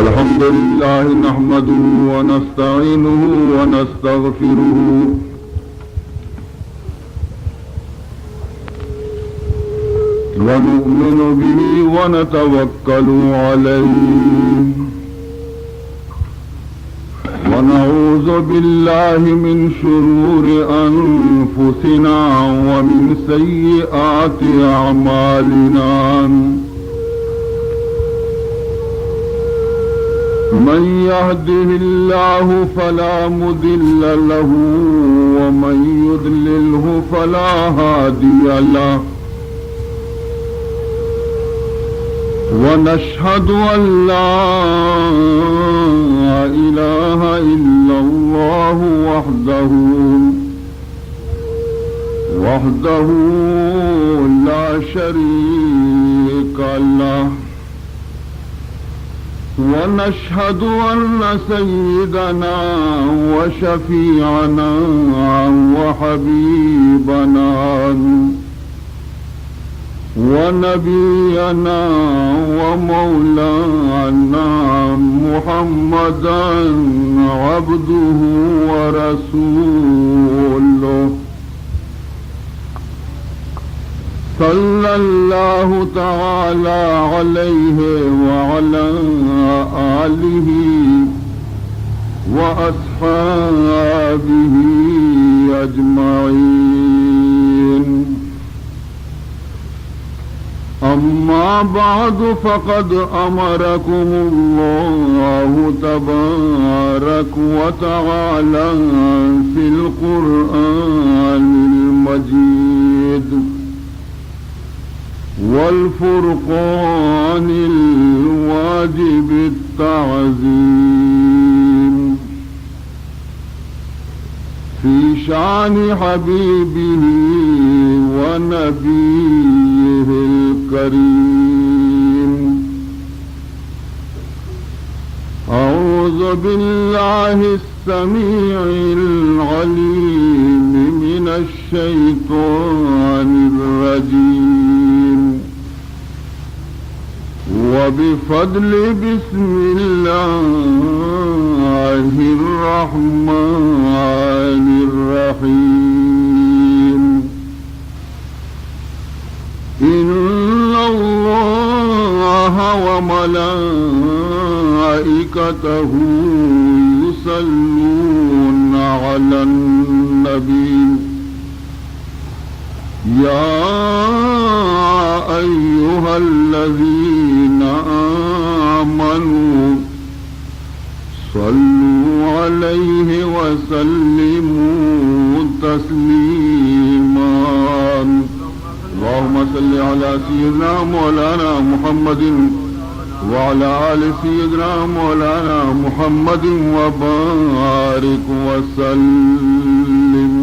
الحمد لله نحمده ونستعينه ونستغفره ونؤمن به ونتوكل عليه ونعوذ بالله من شرور أنفسنا ومن سيئات أعمالنا من يهده الله فلا مضل له ومن يضلله فلا هادي له ونشهد أن لا إله إلا الله وحده لا شريك له ونشهد أن سيدنا وشفيعنا وحبيبنا ونبينا ومولانا محمدا عبده ورسوله صلى الله تعالى عليه وعلى آله وأصحابه أجمعين أما بعد فقد أمركم الله تبارك وتعالى في القرآن المجيد والفرقان الواجب التعظيم في شان حبيبه ونبيه الكريم أعوذ بالله السميع العليم من الشيطان الرجيم وبفضل بسم الله الرحمن الرحيم إن الله وملائكته يصلون على النبي يا أيها الذين آمنوا صلوا عليه وسلموا تسليما اللهم صل على سيدنا مولانا محمد وعلى آل سيدنا مولانا محمد وبارك وسلم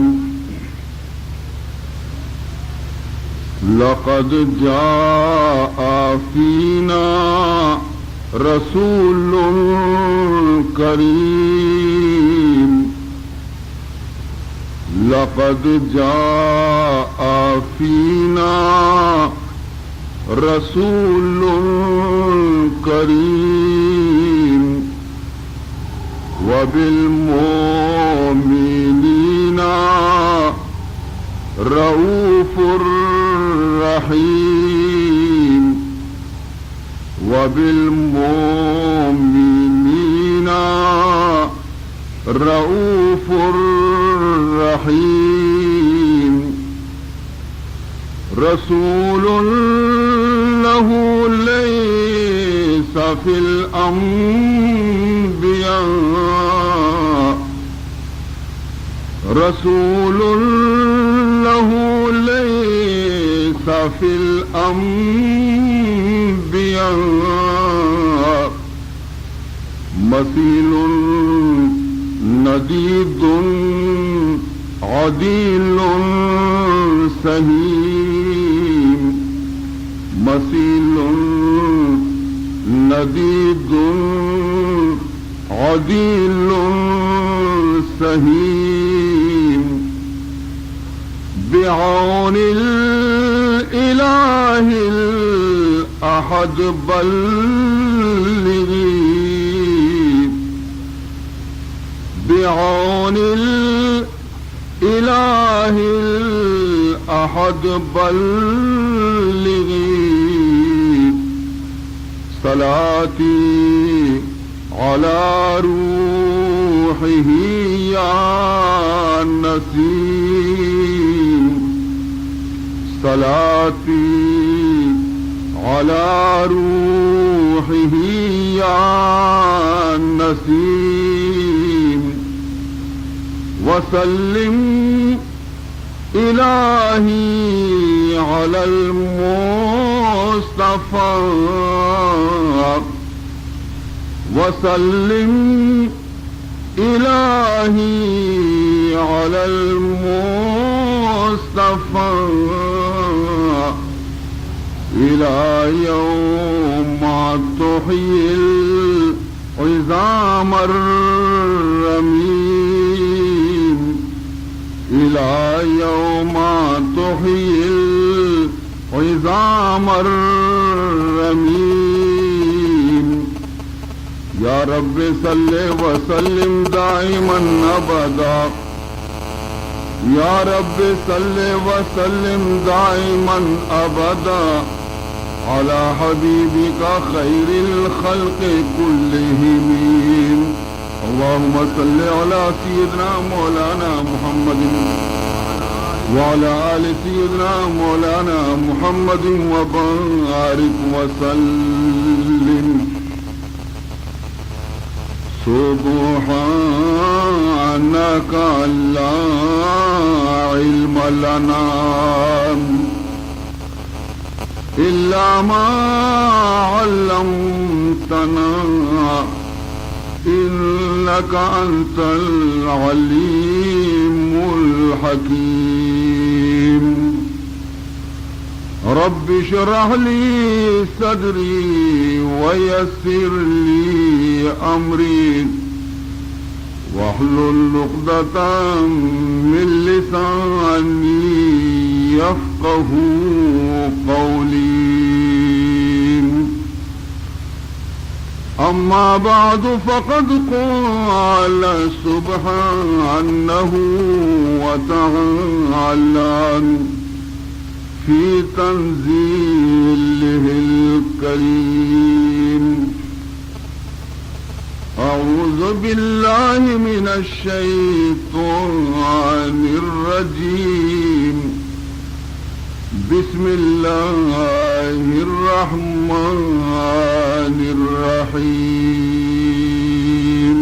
لقد جاء فينا رسول كريم لقد جاء فينا رسول كريم وبالمؤمنين رؤوف رحيم وبالمؤمنين رؤوف رحيم رسول له ليس في الأنبياء رسول له ليس في الأنبياء مثيل نديد عديل سهيم مثيل نديد عديل سهيم بعون الإله الأحد بلغي بعون الإله الأحد بلغي صلاتي على روحه يا نسيم صلاتي على روحه يا نسيم وسلم إلهي على المصطفى وسلم إلهي على المصطفى إلى يوم تحيي العظام الرميم إلى يوم تحيي العظام الرميم يا رب صل وسلم دائما أبدا يا رب صل وسلم دائما أبدا على حبيبك خير الخلق كلهم اللهم صل على سيدنا مولانا محمد وعلى آل سيدنا مولانا محمد وبارك وسلم سبحانك لا علم لنا إلا ما علمتنا إنك أنت العليم الحكيم رب اشرح لي صدري ويسر لي أمري واحلل عقدة من لساني يفقه قولي أما بعد فقد قال سبحانه وتعالى في تنزيله الكريم أعوذ بالله من الشيطان الرجيم بسم الله الرحمن الرحيم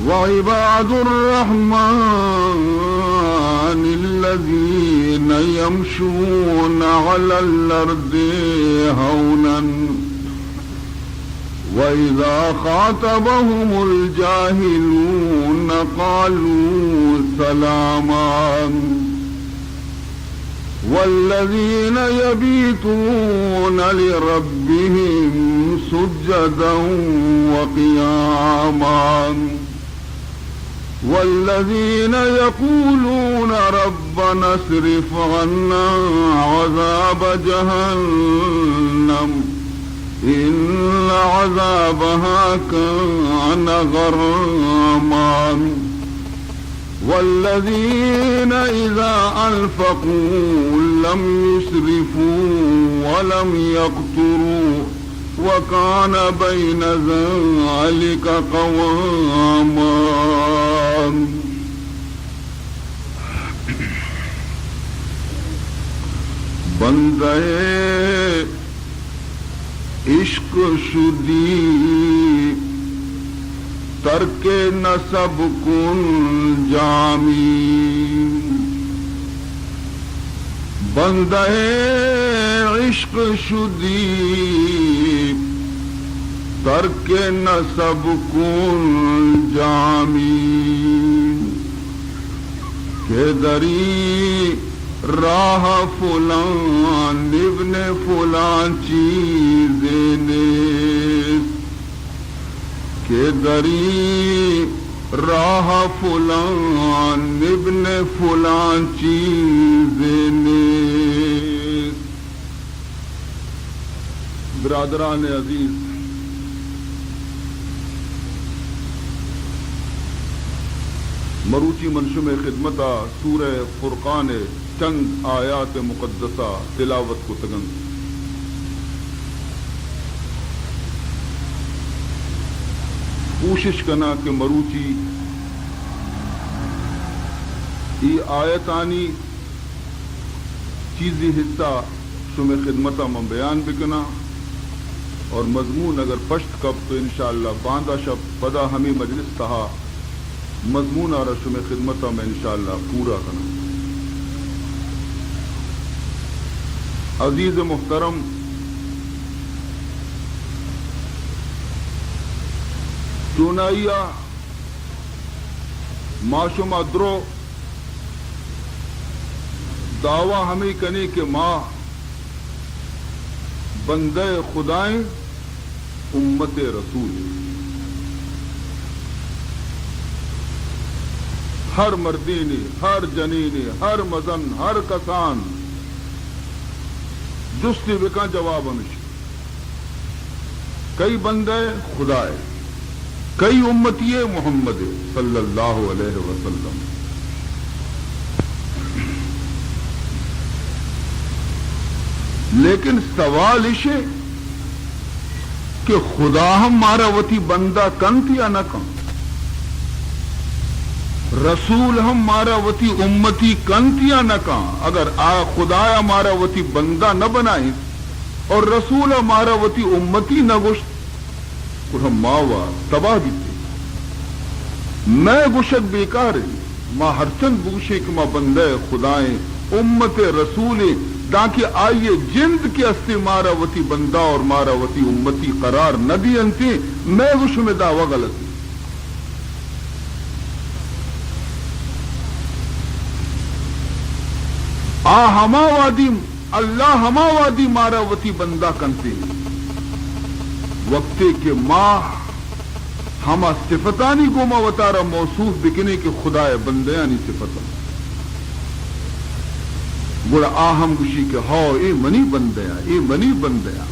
وعباد الرحمن الذين يمشون على الأرض هونا وإذا خاطبهم الجاهلون قالوا سلاما والذين يبيتون لربهم سجدا وقياما والذين يقولون ربنا اصرف عنا عذاب جهنم إن عذابها كان غراما والذين إذا أنفقوا لم يسرفوا ولم يقتروا وكان بين ذلك قواما بندے عشق شدی ترک نسب کن جامی بندے عشق شدی ترک نسب کن جامی کہ دری راہ فلان ابن فلان چیزیں نیست کہ دری راہ فلان ابن فلان چیزیں نیست. برادران عزیز، مروچی منشم خدمتا سورہ فرقان چند آیات مقدسہ تلاوت کو تگن کوشش کرنا کہ مروچی یہ آیتانی چیزی حصہ شم خدمتا من بیان بکنا اور مضمون اگر پشت کب تو انشاءاللہ باندھا شب پدا ہمیں مجلس تہا مضمون آ رشم خدمتا میں انشاءاللہ پورا کرنا. عزیز محترم، چونائیا معشمہ درو دعویٰ ہمیں کنے کہ ماں بندے خدائیں امت رسول ہر مردینی ہر جنینی ہر مزن ہر کسان جستی بکا جواب ہمیں کئی بندے خدائے کئی امتی محمد صلی اللہ علیہ وسلم. لیکن سوال اسے کہ خدا ہم مارا وتی بندہ کنت یا نہ کن، رسول ہم مارا وتی امتی کنت یا نہ کن. اگر خدا ہمارا وتی بندہ نہ بنائیں اور رسول ہمارا وتی امتی نہ گشت اور ہم ماوا تباہ دیتے میں گشت بیکار ماں ہرچند بوشے کہ ماں بندہ خدائیں امت رسول تاکہ آئیے جند کے استے ماراوتی بندہ اور ماراوتی امتی قرار نہ دی انتی میں گوش میں دعویٰ غلط ہما وادی اللہ ہما وادی ماراوتی بندہ کنتے وقتے کے ماں ہما صفتانی کو ما وطارہ موصوف بکنے کے خدا بندیانی صفتانی گوڑا آہم گوشی کہ ہاں اے منی بندیا اے منی بندیا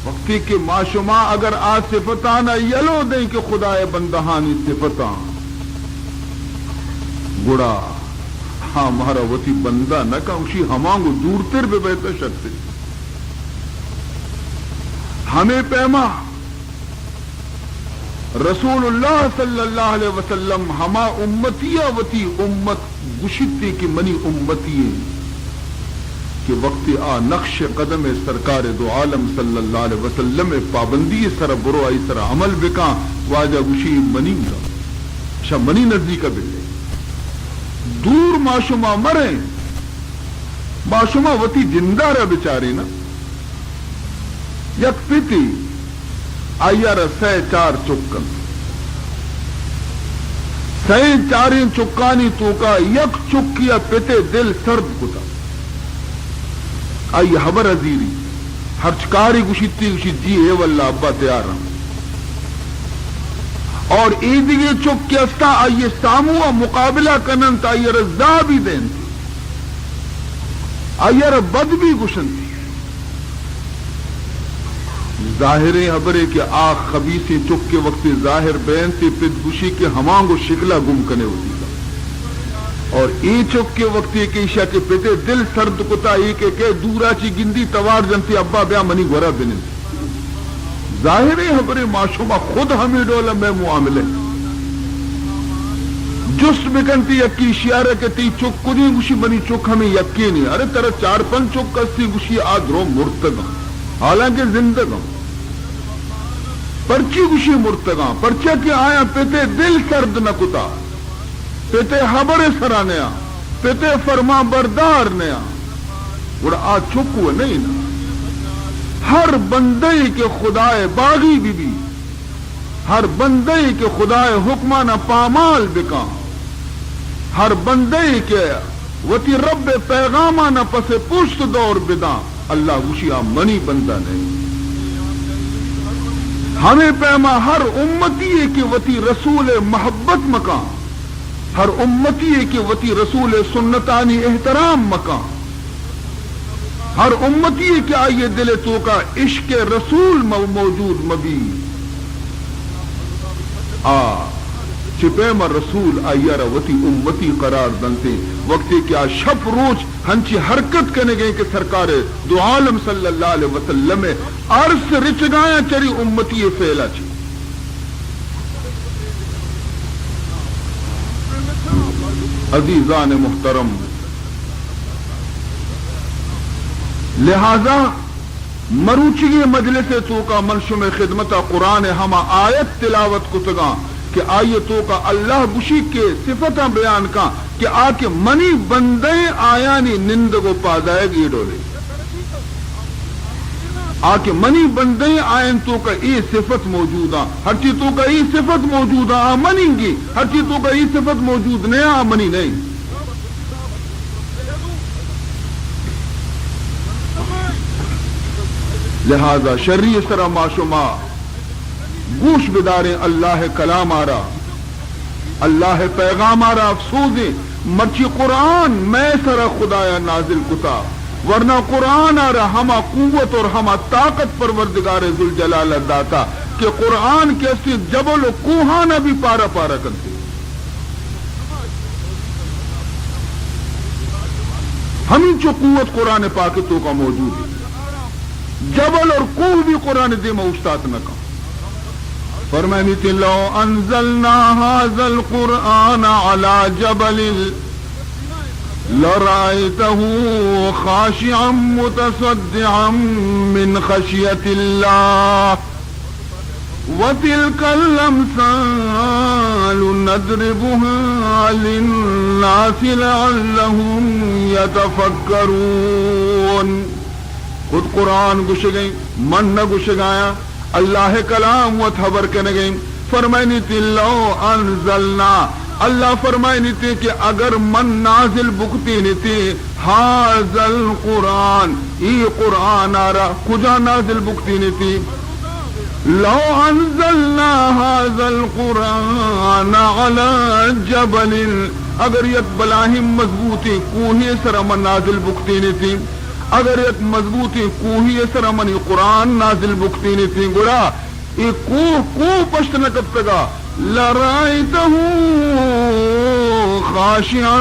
وقتی کہ ما شما اگر آ صفتانا یلو دیں کہ خدا بندہانی صفتان گوڑا ہاں مہارا وتی بندہ نہ کہ اسی ہمانگو دور تر بے بیتا شکتے ہمیں پیما رسول اللہ صلی اللہ علیہ وسلم ہما امتیہ وتی امت گشتی کی منی امتیہ کہ وقت آ نقش قدم سرکار دو عالم صلی اللہ علیہ وسلم پابندی سر برو آئی سر عمل بکا واجہ گشی منی گا شا منی نزدی کا بلے دور معشومہ مرے معشومہ وتی جندہ رہ بچاری نا یک پیتی آیا رہ سہ چار چکن سہ چاریں چکانی تو کا یک چکیا پیتے دل سرد کتا آئی حبر عزیری ہر چکاری گشتی گشی جی اے واللہ ابا تیار رہا اور ایدگی چک کے استا آئیے ساموہ مقابلہ کنن تا آئیے رزا بھی دین تھی آئیے بد بھی گشن تھی ظاہریں حبرے کے آخ خبیثیں چک کے وقت ظاہر بین تھی پت گشی کے ہمانگو شکلہ گم کنے ہوتی تھا اور ای چک کے وقت ایک ایشا کے پیتے دل سرد کتا ایک ایک دورا چی گندی توار جنتی ابا بیا منی گورا بنن تھی ظاہریں حبرے معشومہ خود ہمیں ڈولا میں معاملے جس بکنتی یکی شیارہ کے تی چک کدی گوشی بنی چک ہمیں یکی نہیں ارے ترہ چار پن چک کستی گوشی آدھرو مرتگاں حالانکہ زندگاں پرچی گوشی مرتگاں پرچہ کی آیا پیتے دل سرد نہ کتا پیتے حبر سرانیا پیتے فرما بردار نیا اور آ چک ہوئے نہیں نا ہر بندے کے خدائے باغی بھی ہر بندے کے خدائے حکمانہ پامال بکا ہر بندے کے وتی رب پیغامانہ پس پشت دور بدا اللہ گوشیا منی بندہ نہیں ہمیں پیما ہر امتی کے وتی رسول محبت مکان ہر امتی کے وتی رسول سنتانی احترام مکان ہر امتی کے آئیے دل تو کا عشق رسول موجود مبی چپیم رسول آئیارا وتی امتی قرار دنتے وقتی کیا شپ روچ ہنچی حرکت کرنے گئے کہ سرکار دو عالم صلی اللہ علیہ وسلم عرص رچگایا چری امتی فیلا چی عزیزان محترم لہذا مروچی مجلس تو کا منشم خدمت قرآن ہما آیت تلاوت کتگاں کہ آیتوں کا اللہ گشی کے صفتہ بیان کا کہ آ کے منی بندے آیانی نندگو پادائے گی ڈولے آ کے منی بندے آئین تو کا ای صفت موجودہ ہر چیز تو کا ای صفت موجودہ آ منی گی ہر چیز تو کا ای صفت موجود نہیں آ منی نہیں لہذا شرعی سرا معشوما گوش بداریں اللہ کلام آرا اللہ پیغام آرا افسوسیں مرچی قرآن میں سرا خدایا نازل کتا ورنہ قرآن آرا ہما قوت اور ہما طاقت پروردگار ذوالجلال داتا کہ قرآن کیسے جبل و کوہانا بھی پارا پارا کرتے ہمیں جو قوت قرآن پاک تو کا موجود ہے جبل اور کوہ بھی قرآن دے موجودات نہ کہا فرمانی تھی لو انزلنا هذا القرآن على جبل لرأيته خاشعا متصدعا من خشية الله وتلك الأمثال نضربها للناس لعلهم يتفكرون خود قرآن گش گئی من نہ گش گایا اللہ کلام و خبر کرنے گئی فرمائنی تھی لو انزلنا اللہ فرمائنی تھی کہ اگر من نازل بکتی نہیں تھی هذا القرآن یہ قرآن آرہ کجا نازل بکتی نہیں تھی لو انزلنا هذا القرآن على جبل اگر یک بلاہم مضبوطی کوہی سر من نازل بکتی نہیں تھی اگر ایک مضبوطی کوہی سر منی قرآن نازل بکتی نہیں تھی گوڑا یہ کوہ پشت نہ کب تگا لرائتہ خاشعا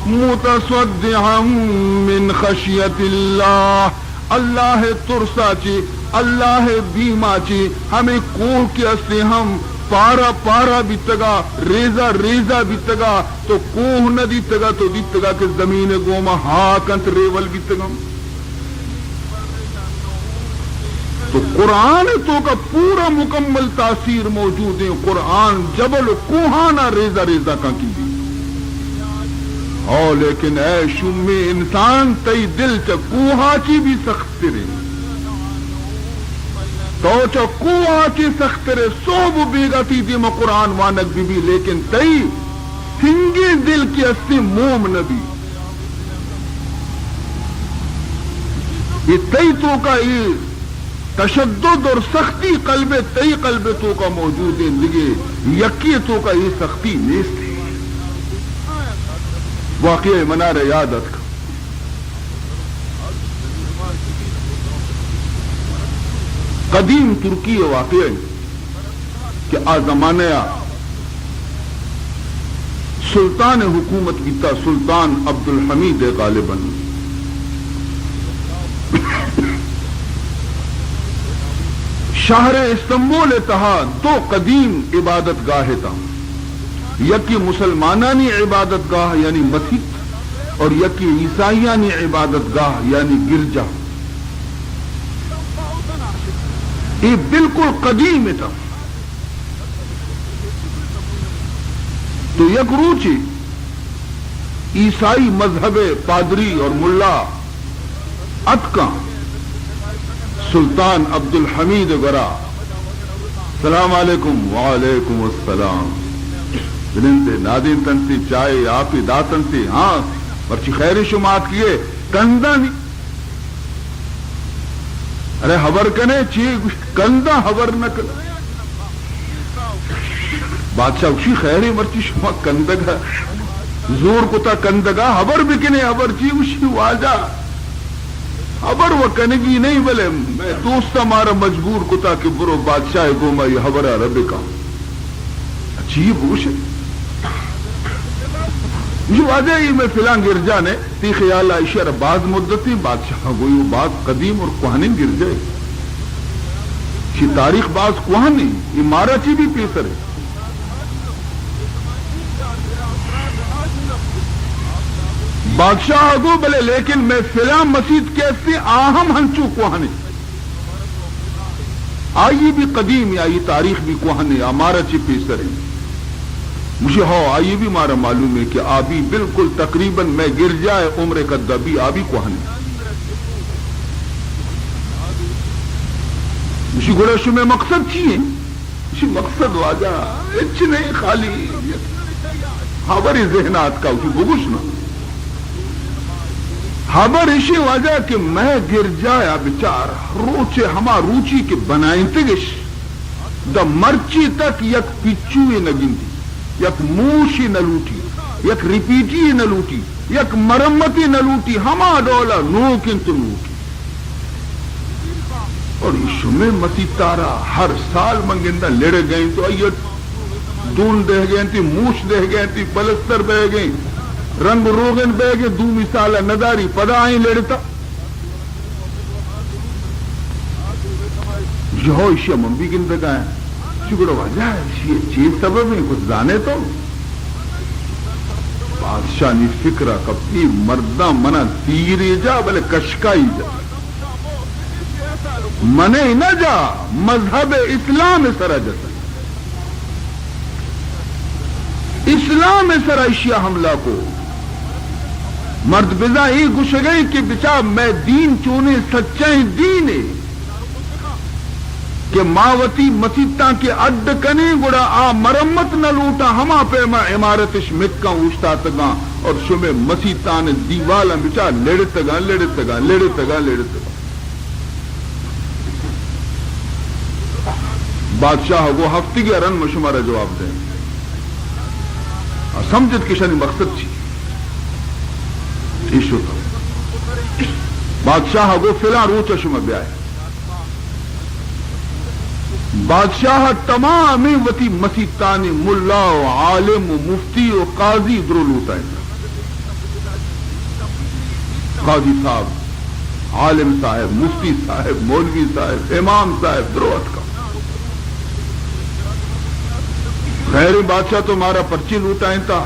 متصدعا من خشیت اللہ اللہ ترسا چی اللہ بیما چی ہمیں کوہ کے اسے ہم پارا پارا بیتگا ریزا ریزا بیتگا تو کوہ نہ دیتگا تو دیتگا کہ زمین گوما ہاکنت ریول بیتگا تو قرآن تو کا پورا مکمل تاثیر موجود ہے قرآن جبل کوہانا ریزا ریزا کا کی دی لیکن اے شم انسان تی دل چا کوہا چی بھی سخت رہے تو چکو آچی سخترے صوب بیگتی دیم قرآن وانک بی بی لیکن تی ہنگی دل کی اسی موم نبی یہ تی تو کا یہ تشدد اور سختی قلب تی قلب تو کا موجود ہے لگے یکی تو کا یہ سختی نیست ہے واقعی منار یادت کا قدیم ترکی واقع کہ آ زمانہ سلطان حکومت کیتا سلطان عبدالحمید غالباً شہر استنبول تہا دو قدیم عبادت گاہ تھا یکی مسلمانانی عبادت گاہ یعنی مسجد اور یکی عیسائیانی عبادت گاہ یعنی گرجا یہ بالکل قدیم تھا تو یک روچی عیسائی مذہب پادری اور ملا اتکا سلطان عبدالحمید گرا السلام علیکم وعلیکم السلام بلندے نادین تنسی چائے آپ ہی داتن سی ہاں ورچی خیر شمات کیے کندہ نہیں ارے حبر کنے چی کندہ حبر نہ کن بادشاہ اسی خیری مرچی شما کندگا زور کتا کندگا حبر بکنے حبر چی اسی واجہ حبر وہ کنگی نہیں بلے میں دوست ہمارا مجبور کتا کہ برو بادشاہ گوما یہ حبر عربی کا چی بوش جو واضح ہی میں فلاں گرجا نے تی خیال عائشہ بعض مدتی بادشاہ گوئی وہ بعض قدیم اور کوہنی گرجے کی تاریخ بعض کوہنی عمارت ہی بھی پیسر ہے بادشاہ گو بلے لیکن میں فلاں مسجد کیسے آہم ہنچو کوہنی آئی بھی قدیم آئی تاریخ بھی کوہنی عمارت ہی پیسر ہے مجھے ہو آئی بھی مارا معلوم ہے کہ آبی بالکل تقریباً میں گر جائے عمر کا دبی آبی کوہنی مجھے گوڑا شو میں مقصد چیئے مجھے مقصد واجہ اچھ نہیں خالی خبری ذہنات کا اسی بگوشنا خبر اسی واجہ کہ میں گر جایا بچار روچے ہما روچی کے بنائیں تگش دا مرچی تک یک پچوئی نگن دی یک موشی نہ لوٹی یک ریپیٹی نہ لوٹی یک مرمتی نہ لوٹی ہما ڈولا نوکن تو لوٹی اور شمع مسیح تارا ہر سال منگندہ لڑ گئیں تو آئیت دون دہ گئیں تھی موش دہ گئیں تھی پلستر بہ گئیں رنگ روغن بہ گئے دو مثال نداری پدا آئیں لڑتا یہو اشیاء منبی گندگا ہے شکر وجہ ہے چیز سبب ہے کچھ جانے تو بادشاہ نے فکرہ کبھی مردہ منا تیرے جا بلے کشکائی جا منے نہ جا مذہب اسلام سرا جتا اسلام سرا اشیاء حملہ کو مرد بزا ہی گش گئی کہ بچا میں دین چونے سچائیں دین ہے کہ ماوتی مسیطاں کے اڈ کنے گڑا آ مرمت نہ لوٹا ہما پہ میں عمارتش مکہ اوشتا تگا اور شمع مسیطاں نے دیوالا بچا لڑتگا لڑتگا لڑتگا لڑتگا بادشاہ وہ ہفتی کے رن میں شمارا جواب دیں سمجھت کشانی مقصد چی ایشو تھا بادشاہ وہ فلاں روچا شمع بیائے بادشاہ تمام وتی مسیطان ملا و عالم و مفتی و قاضی درو لوٹا ہے قاضی صاحب عالم صاحب مفتی صاحب مولوی صاحب امام صاحب دروت کا غیر بادشاہ تو ہمارا پرچی لوٹائیں تھا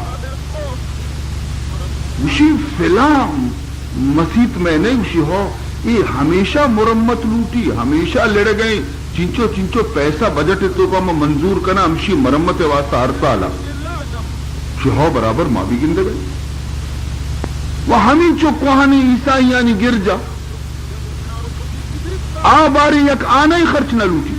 اسی فلاں مسیط میں نہیں اسی ہو یہ ہمیشہ مرمت لوٹی ہمیشہ لڑ گئی چنچو چنچو پیسہ بجٹ تو کا منظور کرنا ہمشی مرمت واسطہ ہر سال شہو برابر ماں بھی گندے گئی وہ ہمیں چو کوہانی عیسائی یعنی گر جا آ باری یک آنا ہی خرچ نہ لوٹی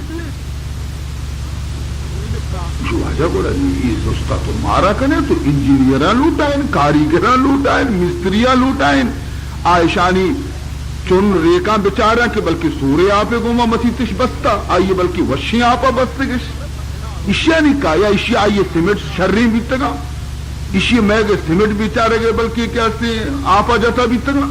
جو آجا بولا یہ دوستا تو مارا کنے تو انجینئران لوٹائیں کاریگران لوٹائیں مستریاں لوٹائیں آئشانی چون ریکاں بچارا کہ بلکہ سورے آپے گوما مسیطش بستا آئیے بلکہ وشی آپا بستگش اشیاء نہیں کہا یا اشیاء آئیے سیمنٹ شرری بیتگا اشیاء میں گئے سیمنٹ بیچارے گئے بلکہ کیسے آپا جاتا بیتگا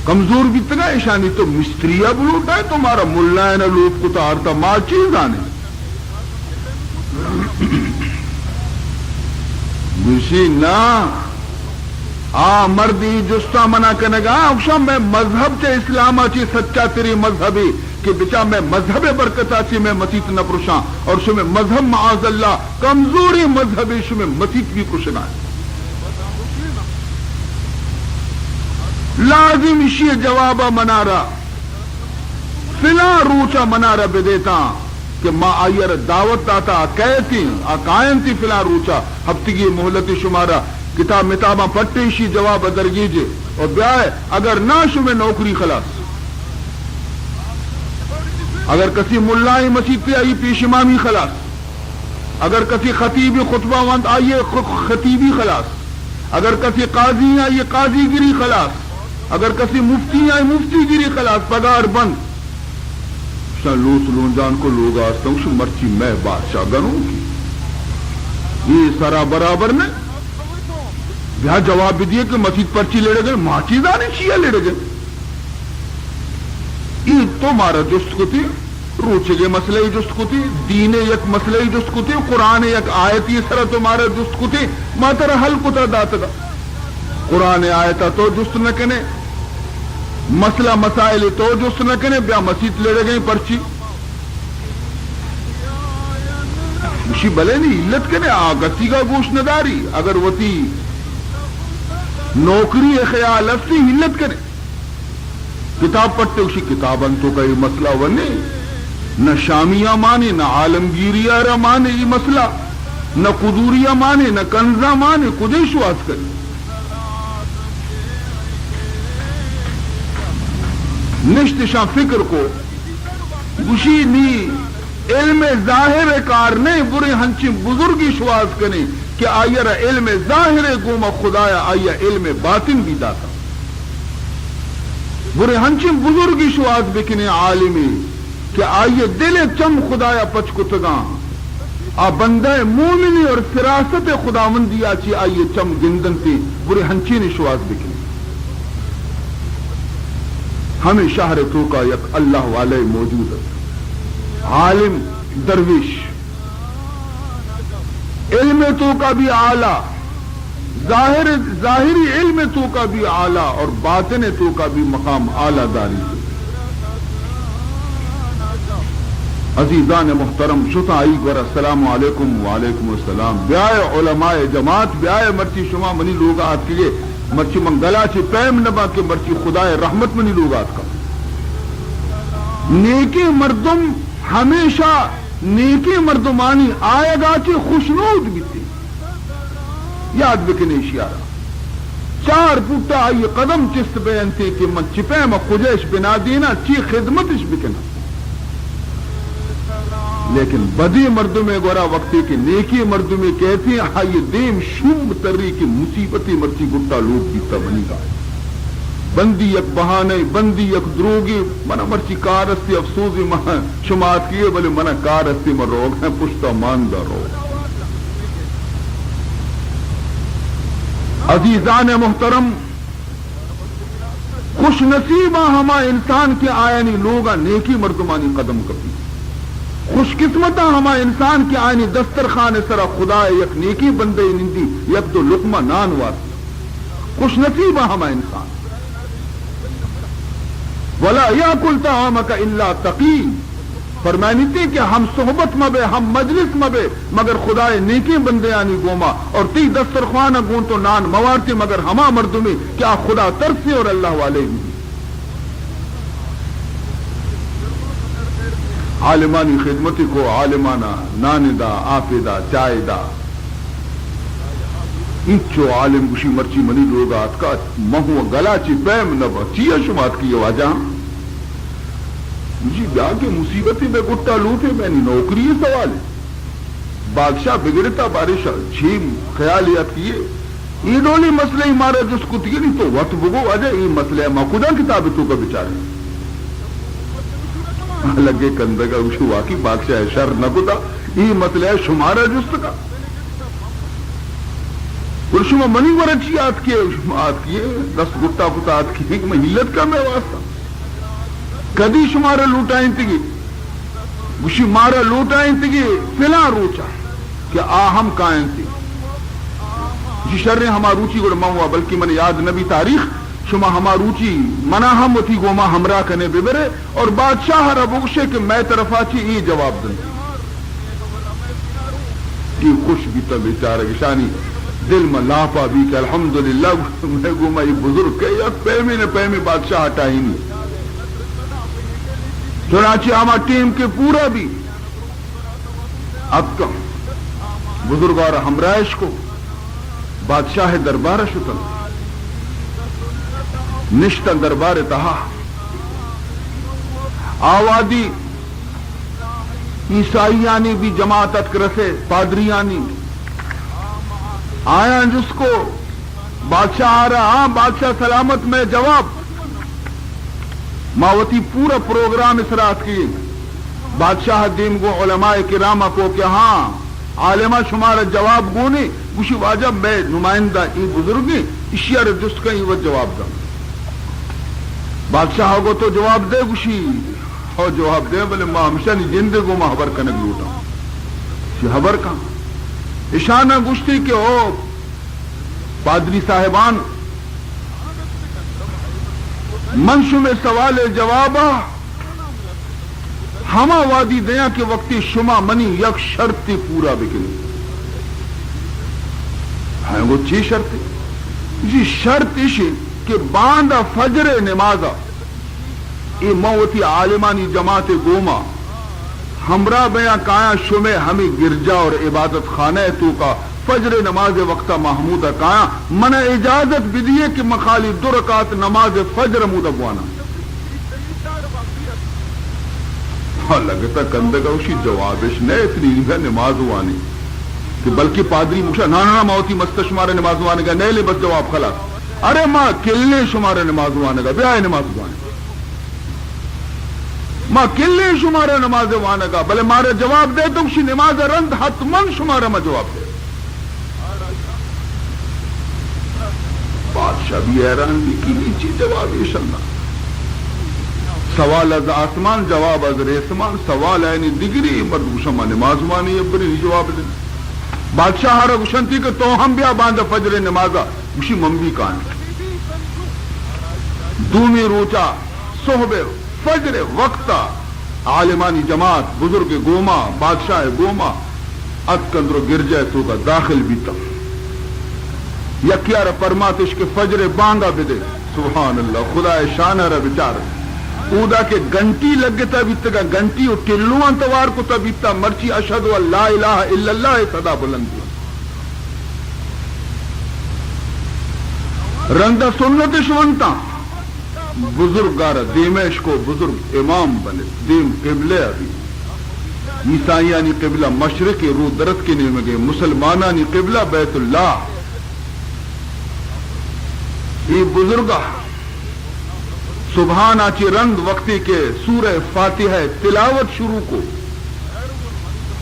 کمزور بیتگا ایشانی تو مستریہ بلوٹا ہے تمہارا ملائن لوپ کو تارتا ماں چیز آنے مجھے نا مردی جستا منع کرنے گا اکشا میں مذہب چے اسلام چے سچا تیری مذہبی کہ بچا میں مذہب برکتا چے میں مسیط نہ پرشاں اور شو میں مذہب معاذ اللہ کمزوری مذہبی شو میں مسیط بھی پرشنا ہے لازم اسی جوابا منارا فلا روچا منارا بدیتا کہ ما آئیر دعوت داتا کہتی آقائن تھی فلا روچا ہفتگی محلتی شمارا کتاب متابہ پٹے شی جواب درگیجے اور بیائے اگر نہ شمیں نوکری خلاص اگر کسی ملائی مسجد پہ آئی پیش امامی خلاص اگر کسی خطیبی خطبہ وانت آئیے خطیبی خلاص اگر کسی قاضی آئیے قاضی گری خلاص اگر کسی مفتی آئی مفتی گری خلاص پگار بند لوس لونجان کو لوگ آستا ہوں مرچی میں بادشاہ گنوں کی یہ سارا برابر میں یہاں جواب بھی دیے کہ مسجد پرچی لڑے گئے ماں چیز آنے شیعہ لڑے گئے یہ تو مارا جست کو تھی روچگے مسئلے جست کتی دین یک مسئلے جست کتی قرآن یک آیتی سر تمہارا جست کتی ماتر حل کتا داتگا قرآن آیتا تو جست نہ کنے مسئلہ مسائل تو جست نہ کنے بیا مسیت لڑے گئیں پرچی اسی بلے نہیں علت کنے آگتی کا گوش نداری اگر وتی نوکری خیال افتی علت کنے کتاب پڑھتے اسی کتاب انتو کا یہ مسئلہ ونے نہ شامیہ مانے نہ عالمگیریہ مانے یہ مسئلہ نہ قدوریہ مانے نہ کنزہ مانے کدے شواز کرے نشتشاں فکر کو گوشی نی علم ظاہر کار نہیں برے ہنچی بزرگی شواز کریں کہ آئیہ را علم ظاہر گوما خدایا آئیہ علم باطن بھی داتا برے ہنچی بزرگی شواز بکنے عالمی کہ آئیے دل چم خدایا پچ کتگاں آ بندہ مومنی اور فراست خداوندی آچی آئیے چم گندن تی برے ہنچی نے شواز بکنے ہمیں شہر تو کا یک اللہ والے موجود ہے عالم درویش علم تو کا بھی اعلی ظاہری علم تو کا بھی اعلی اور باطن تو کا بھی مقام اعلی داری سے عزیزان محترم شتا آئی گورا السلام علیکم وعلیکم السلام بیائے علماء جماعت بیائے مرچی شما منی لوگ آت کیے مرچی منگلا چی پیم نبا کے مرچی خدای رحمت منی لوگ آت کا نیکی مردم ہمیشہ نیکی مردمانی آئے گا چی خوشنود بیتی یاد بکنے اشیارہ چار پوٹا آئی قدم چست بیانتی کہ من چپے میں خجیش بنا دینا چی خدمتش بکنا لیکن بدی مردوں میں گورا وقتی کی نیکی مردوں میں کہتی ہیں آئی دیم شوم تری کی مصیبتی مرچی گٹا لوگ بیتا بنی گا بندی یک بہانے بندی یک دروگی منا مرچی کارستی افسوزی ماں شماعت کیے بلے منا کارستی میں روگ ہیں پشتا ماندہ روگ عزیزان محترم خوش نصیبہ ہما انسان کے آئینی لوگا نیکی مردمانی قدم کرتی خوش قسمتہ ہما انسان کے آئینی دسترخان سرا خدا یک نیکی بندے نندی یک دو لقمہ نان واسی خوش نصیبہ ہما انسان ولا یاکل طعامک الا تقی فرمانی تھی کہ ہم صحبت مبے ہم مجلس مبے مگر خدا نیکی بندے آنی گوما اور تی دسترخوان گون تو نان موارتی مگر ہما مردمی کیا خدا ترسی اور اللہ والے بھی عالمانی خدمتی کو عالمانہ نان دا آپے دا چائے دا انچو عالم گوشی مرچی منی لوگ آت کا مہو گلا چی پیم نبا چیا شمات کی واجہ مجھے بیا کے مصیبتی میں گٹا لوٹے میں نہیں نوکری سوال ہے بادشاہ بگڑتا بارش چھیم خیالیات کیے یہ ڈولی مسئلہ ہمارا جس کو تھی نہیں تو وقت بگو واجہ یہ مسئلہ ما خدا کتاب تو کا بچارے لگے کندگا اوشو واقعی بادشاہ شر نہ کتا یہ مسئلہ شمارا جست کا شما منی ورچی آت کیے شما آت کیے 10 گٹا پتا آت کیے کہ میں ہلت کا میں واسطہ کدی شمارا لوٹائیں تگی گوشی مارا لوٹائیں تگی فلا روچا کہ آہم کائیں تھی جی شر ہما روچی گوڑ مہوا بلکہ من یاد نبی تاریخ شما ہما روچی منا ہم وطی گوما ہمراہ کنے ببرے اور بادشاہ را بگشے کہ میں طرفا چی ای جواب دن کی خوش بھی تا بیچارہ گشانی دل میں لاپا بھی کہ الحمدللہ میں گوما یہ بزرگ کہ یا پیمی نے پیمی بادشاہ ہٹا ہی نہیں چنانچہ ہما ٹیم کے پورا بھی اب کم بزرگ اور ہمراہش کو بادشاہ دربار شتن نشتہ دربار تہا آوادی عیسائیانی بھی جماعت رسے پادریانی آیا جس کو بادشاہ آ رہا ہاں بادشاہ سلامت میں جواب ماوتی پورا پروگرام اسرات کی بادشاہ دیم کو علماء کرامہ کو کہ ہاں عالمہ شمار جواب گونے گوشی واجب میں نمائندہ ای بزرگی اشیار جست کا ہی وہ جواب دا بادشاہ کو تو جواب دے گوشی اور جواب دے بلے ماں ہمیشہ نہیں جندے کو ماں حبر کنک لوٹا یہ حبر کا اشانہ گشتی کہ او پادری صاحبان منشو میں سوال جوابا ہما وادی دیا کہ وقتی شما منی یک شرط پورا بکنی ہے وہ چی شرط جی شرط اسی کہ باندھا فجر نمازا ای موتی عالمانی جماعت گوما ہمراہ بیاں کایا شمع ہمیں گرجا اور عبادت خانہ تو کا فجر نماز وقتہ محمودہ کایا من اجازت بھی دیے کہ مخالی 2 رکعت نماز فجر مودہ بوانا لگتا کندگا اسی جوابش نہیں اتنی ہے نماز وانی کہ بلکہ پادری مکشا نانا موتی مست شمارے نماز وانے گا نہیں لے بس جواب خلاص ارے ماں کلنے شمارے نماز وانے گا بیائے نماز وانے ماں کلنے شمارے نماز وانے گا بلے مارے جواب دے تو اسی نماز رند حتمن شمارے میں جواب دے بادشاہ بھی حیران بھی کی نیچی جواب ایشنہ سوال از آسمان جواب از ریسمان سوال ہے نہیں دگری مرد شما نماز مانی ابری نہیں جواب دیں بادشاہ ہر گشنتی کہ تو ہم بیا باندھا فجر نمازا اسی ممبی کان دومی روچا صحب فجر وقتا عالمانی جماعت بزرگ گوما بادشاہ گوما اتکندر گرجہ تو کا داخل بیتا یکیار پرماتش کے فجر بانگا بدے سبحان اللہ خدا شانہ را بچار اودا کے گھنٹی لگتا بیتا گا گھنٹی اور ٹلوان توار کو تبیتا مرچی اشہد و لا الہ الا اللہ صدا بلند رندہ سنت شونتا بزرگارہ دیمیش کو بزرگ امام بنے دیم قبلے ابھی عیسائیانی قبلہ مشرق رو درت کے نیم گئے مسلمانانی قبلہ بیت اللہ یہ بزرگہ سبحان آچی رند وقتی کے سورہ فاتحہ تلاوت شروع کو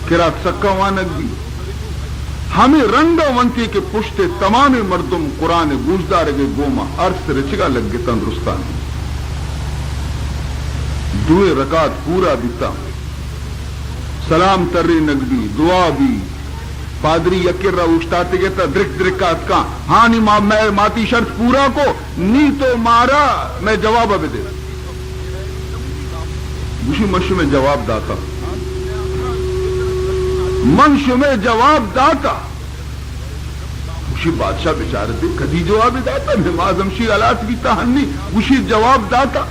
قرات سکا وانک بھی ہمیں رنگا ونتی کے پشتے تمام مردم قرآن گوشدار گے گوما عرص رچگا لگ گے تندرستان دوئے رکعت پورا بیتا سلام تری نگبی دعا بھی پادری یکر را اشتاتے گے تا درک درکات کا ہاں نی میں ماتی شرط پورا کو نی تو مارا میں جواب اب دے مشی مشو میں جواب داتا منشو میں جواب داتا مشی بادشاہ بیچارے دے کدی جواب داتا نماز ہمشی علات بھی تہنی مشی جواب داتا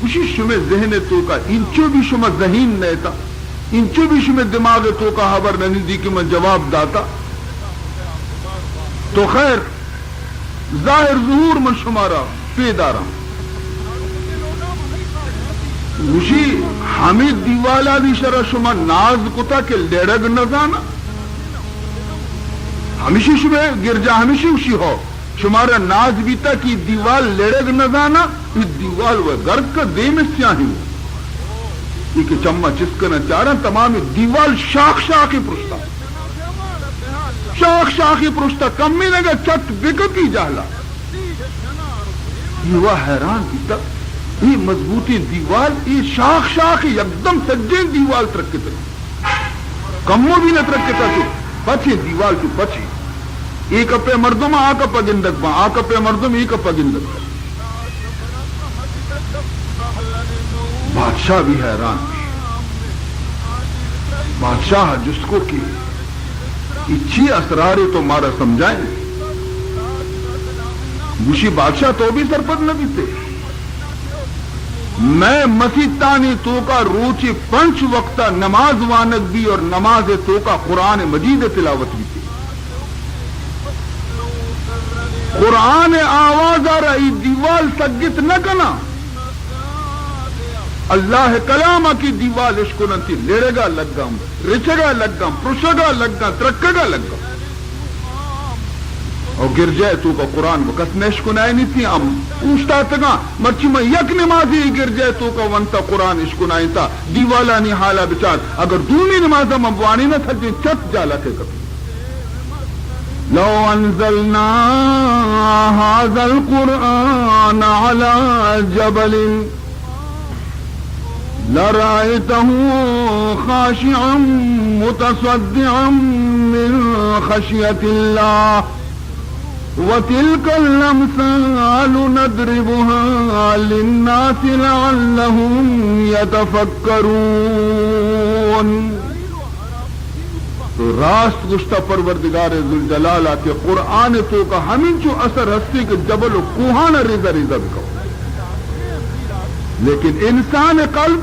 مشی شمع ذہن تو کا انچو بھی شمع ذہین نیتا انچو بھی شمع دماغ تو کا خبر نہیں دی کہ میں جواب داتا تو خیر ظاہر ظہور من شمارا پیدارا مشی حمید دیوالا دی شرع شما ناز کتا کہ لیڑگ نزانا ہمیشی شما گرجا ہمیشی اسی ہو شمارا ناز بیتا کی دیوال لیڑگ نزانا اس دیوال و گرد کا دیم اس چاہی ہو یہ کہ چمہ چسکنا چاہ رہا تمام دیوال شاخ شاخی پرشتا شاخ شاخی پرشتا کمی لگا چٹ بکتی جاہلا یہ وہ حیران بیتا یہ مضبوطی دیوال یہ شاخ شاخی یکدم سجین دیوال ترکتا کمو بھی نہ ترکتا چھو پچھے دیوال چھو پچھے ایک اپے مردم آکا پا گندک با آکا پہ مردم ایک اپا گندک با بادشاہ بھی حیران بادشاہ جس کو کی اچھی اسراری تو مارا سمجھائیں مشی بادشاہ تو بھی سرپد نبی تھے میں مسیح تانی تو کا روچی 5 وقتہ نماز وانک بھی اور نماز تو کا قرآن مجید تلاوت بھی تھی قرآن آواز آ رہی دیوال سگت نہ کنا اللہ کلامہ کی دیوال اشکنتی لیڑے گا لگم رچگا لگم پرشگا لگم ترکگا لگم اور گر جائے تو کا قرآن وقت نشکنائی نہیں تھی ہم پوچھتا تھا مرچی میں یک نمازی گر جائے تو کا ونتا قرآن اشکنائی تھا دیوالا نہیں حالا بچار اگر دونی نمازہ مبوانی نہ تھا جن چت جالا تھے کبھی لو انزلنا هذا القرآن على جبل لرأيته خاشعا متصدعا من خشية الله وتلك الأمثال نضربها للناس لعلهم يتفكرون. تو راست گشتہ پروردگار ذوالجلالہ کے قرآن تو کا ہمیں جو اثر ہستی کے جبل و کوہان ریزہ ریزہ بکو، لیکن انسان قلب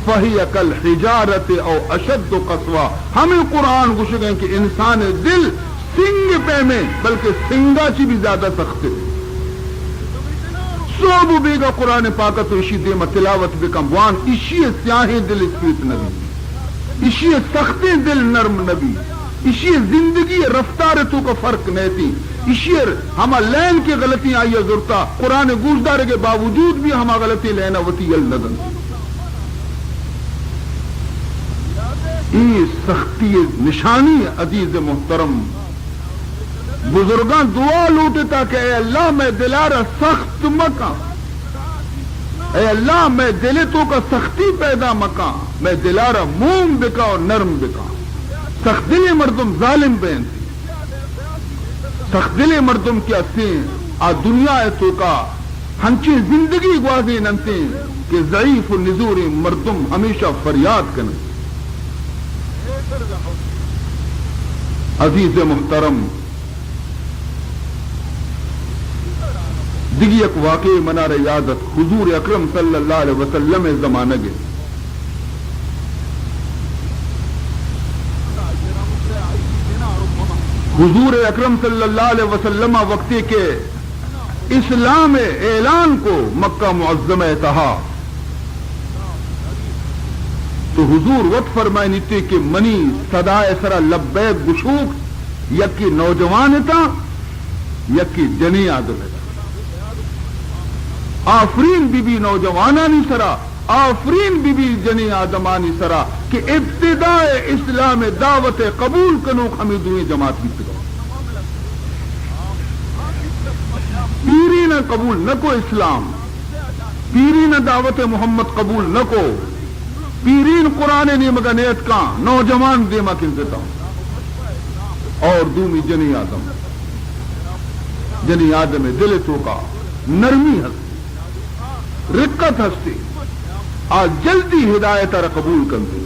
فہی کالحجارۃ او اشد قسوہ. ہمیں قرآن گوش گئے کہ انسان دل سنگ پہ میں بلکہ سنگا چی بھی زیادہ سخت ہے. صوب بیگا قرآن پاکت و اشی دیما تلاوت بکم وان اشی سیاہی دل اسپیت نبی، اشی سخت دل نرم نبی، اشی زندگی رفتار تو کا فرق نہیں تھی، اشی ہما لین کی غلطی آئی ضرورتا قرآن گوشدار کے باوجود بھی ہما غلطی لینا وتی الندن. یہ سختی نشانی عزیز محترم. بزرگاں دعا لوٹتا کہ اے اللہ میں دلارا سخت مکاں، اے اللہ میں دل تو کا سختی پیدا مکاں، میں دلارا موم بکا اور نرم بکا. سخت دل مردم ظالم بین تھی، سخت دل مردم کیا سین آ دنیا تو کا ہنچی زندگی گوازی ننتے کہ ضعیف و نزوری مردم ہمیشہ فریاد کرنے. عزیز محترم دیگی ایک واقعی منار یادت حضور اکرم صلی اللہ علیہ وسلم زمانہ گے. حضور اکرم صلی اللہ علیہ وسلم وقتی کے اسلام اعلان کو مکہ معظمہ تہا تو حضور وقت فرمائنی تھی کہ منی صدائے سرا لبیک گشوک یکی نوجوان تا یکی جنی آدم تا. آفرین بی بی نوجوانانی سرا، آفرین بی بی جنی آدمانی سرا کہ ابتداء اسلام دعوت قبول کنو ہمیں دوئی جماعت کی تکو. پیرین قبول نکو اسلام، پیرین دعوت محمد قبول نکو، پیرین قرآن نیمگا نیت کان نوجوان دیما کنزتا اور دومی جنی آدم، جنی آدم دل تو کا نرمی ہستی رقت ہستی آج جلدی ہدایت را قبول کرتے.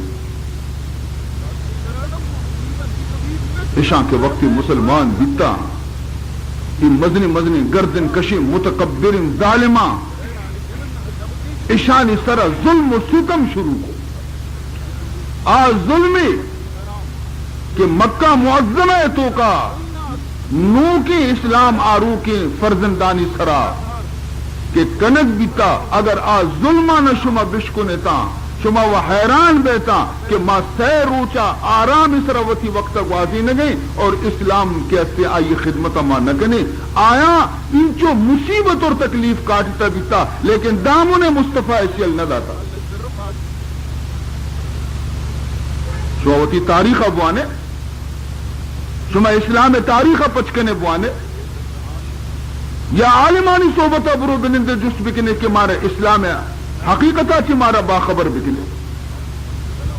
عشاء کے وقت مسلمان بیتا یہ مزنی مزنی گردن کشی متکبر ظالمہ عشانی سرا ظلم و ستم شروع کو. آج ظلمی کہ مکہ معظمہ تو کا نو کے اسلام آرو کے فرزندانی سرا کہ کنک بیتا اگر آج ظلمانہ شما بشکنتا شما و حیران بیتا کہ ما سیر روچا آرام اسروتی وقت واضی نہ گئی اور اسلام کیسے آئی خدمت ما نہ کنے. آیا انچو مصیبت اور تکلیف کاٹتا بیتا لیکن دامن مصطفیٰ اسیل نہ داتا. شواوتی تاریخ بوانے شما اسلام تاریخ پچکنے بوانے یا عالمانی صحبتہ برو بنندے جست بکنے کہ مارا اسلام حقیقتہ چی مارا باخبر بکنے.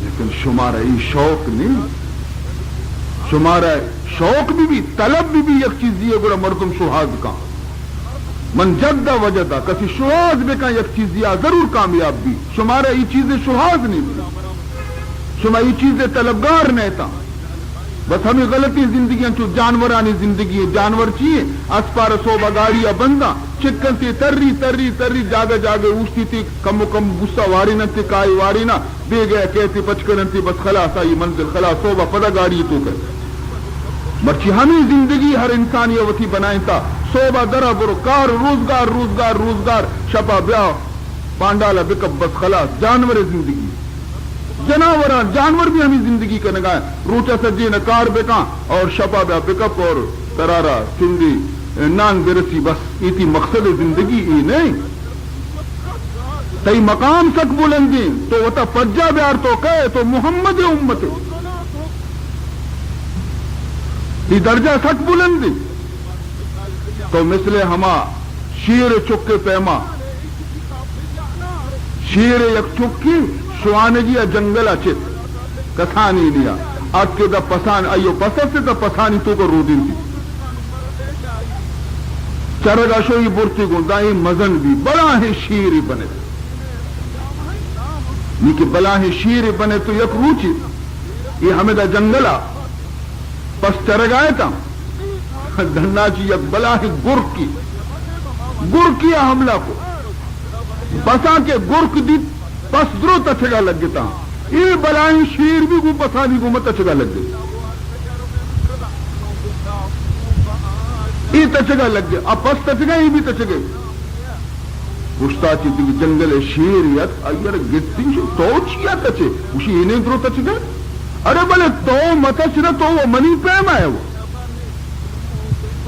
لیکن شمارا یہ شوق نہیں، شمارا شوق بھی طلب بھی ایک چیز دیئے گوڑا مردم شہاد کا من جدہ وجدہ کسی شہاد بکا ایک چیز دیا ضرور کامیاب بھی. شمارا یہ چیزیں شہاد نہیں بھی، شما یہ چیزیں طلبگار نہیں تھا. بس ہمیں غلطی زندگیاں چو جانورانی زندگی جانور چیئے اسپار صوبہ گاڑیاں بندہ چکن تی تری تری تری جاگہ جاگہ اوشتی تھی کم و کم غصہ واری نہ تھی کائی واری نہ بے گئے کہتی پچکن تھی بس خلاص آئی منزل خلاص صوبہ پدا گاڑی تو کر مرچی ہمیں زندگی ہر انسانی وطی بنائیں تا صوبہ درہ برو کار روزگار روزگار روزگار شپا بیا پانڈالا بکب بس خلاص جانور زندگی جناوران جانور بھی ہمیں زندگی کا نگاہ روچا سجی نکار بیکاں اور شپا بیا پکپ اور ترارا چندی نان برسی بس ایتی مقصد زندگی ای نہیں. تی مقام سک بلندی تو وطا پجا بیار تو کہے تو محمد امت تی درجہ سک بلندی تو مثل ہما شیر چکے پیما شیر یک چکی شوانگی جنگل اچت کسانی لیا آج کے دا پسان ایو پسر سے دا پسانی تو کو رو دن تھی چرگا شوئی برتی گندائی مزن بھی بڑا ہے شیر بنے یہ کہ بلا ہے شیر بنے تو یک روچی یہ ہمیں دا جنگلا پس چرگائے تا دھننا چی یک بلا ہے گر کیا حملہ کو بسا کے گرک دی پس درو تچگا لگ گتا یہ بلائیں شیر بھی کو پسانی کو مت تچگا لگ گئی یہ تچگا لگ گیا اب پس تچگا یہ بھی تچگے گشتا چیتی جنگل شیریت اگر گتی تو چیا تچے اسی انہیں درو تچگا ارے بلے تو متچنا تو وہ منی پیما ہے وہ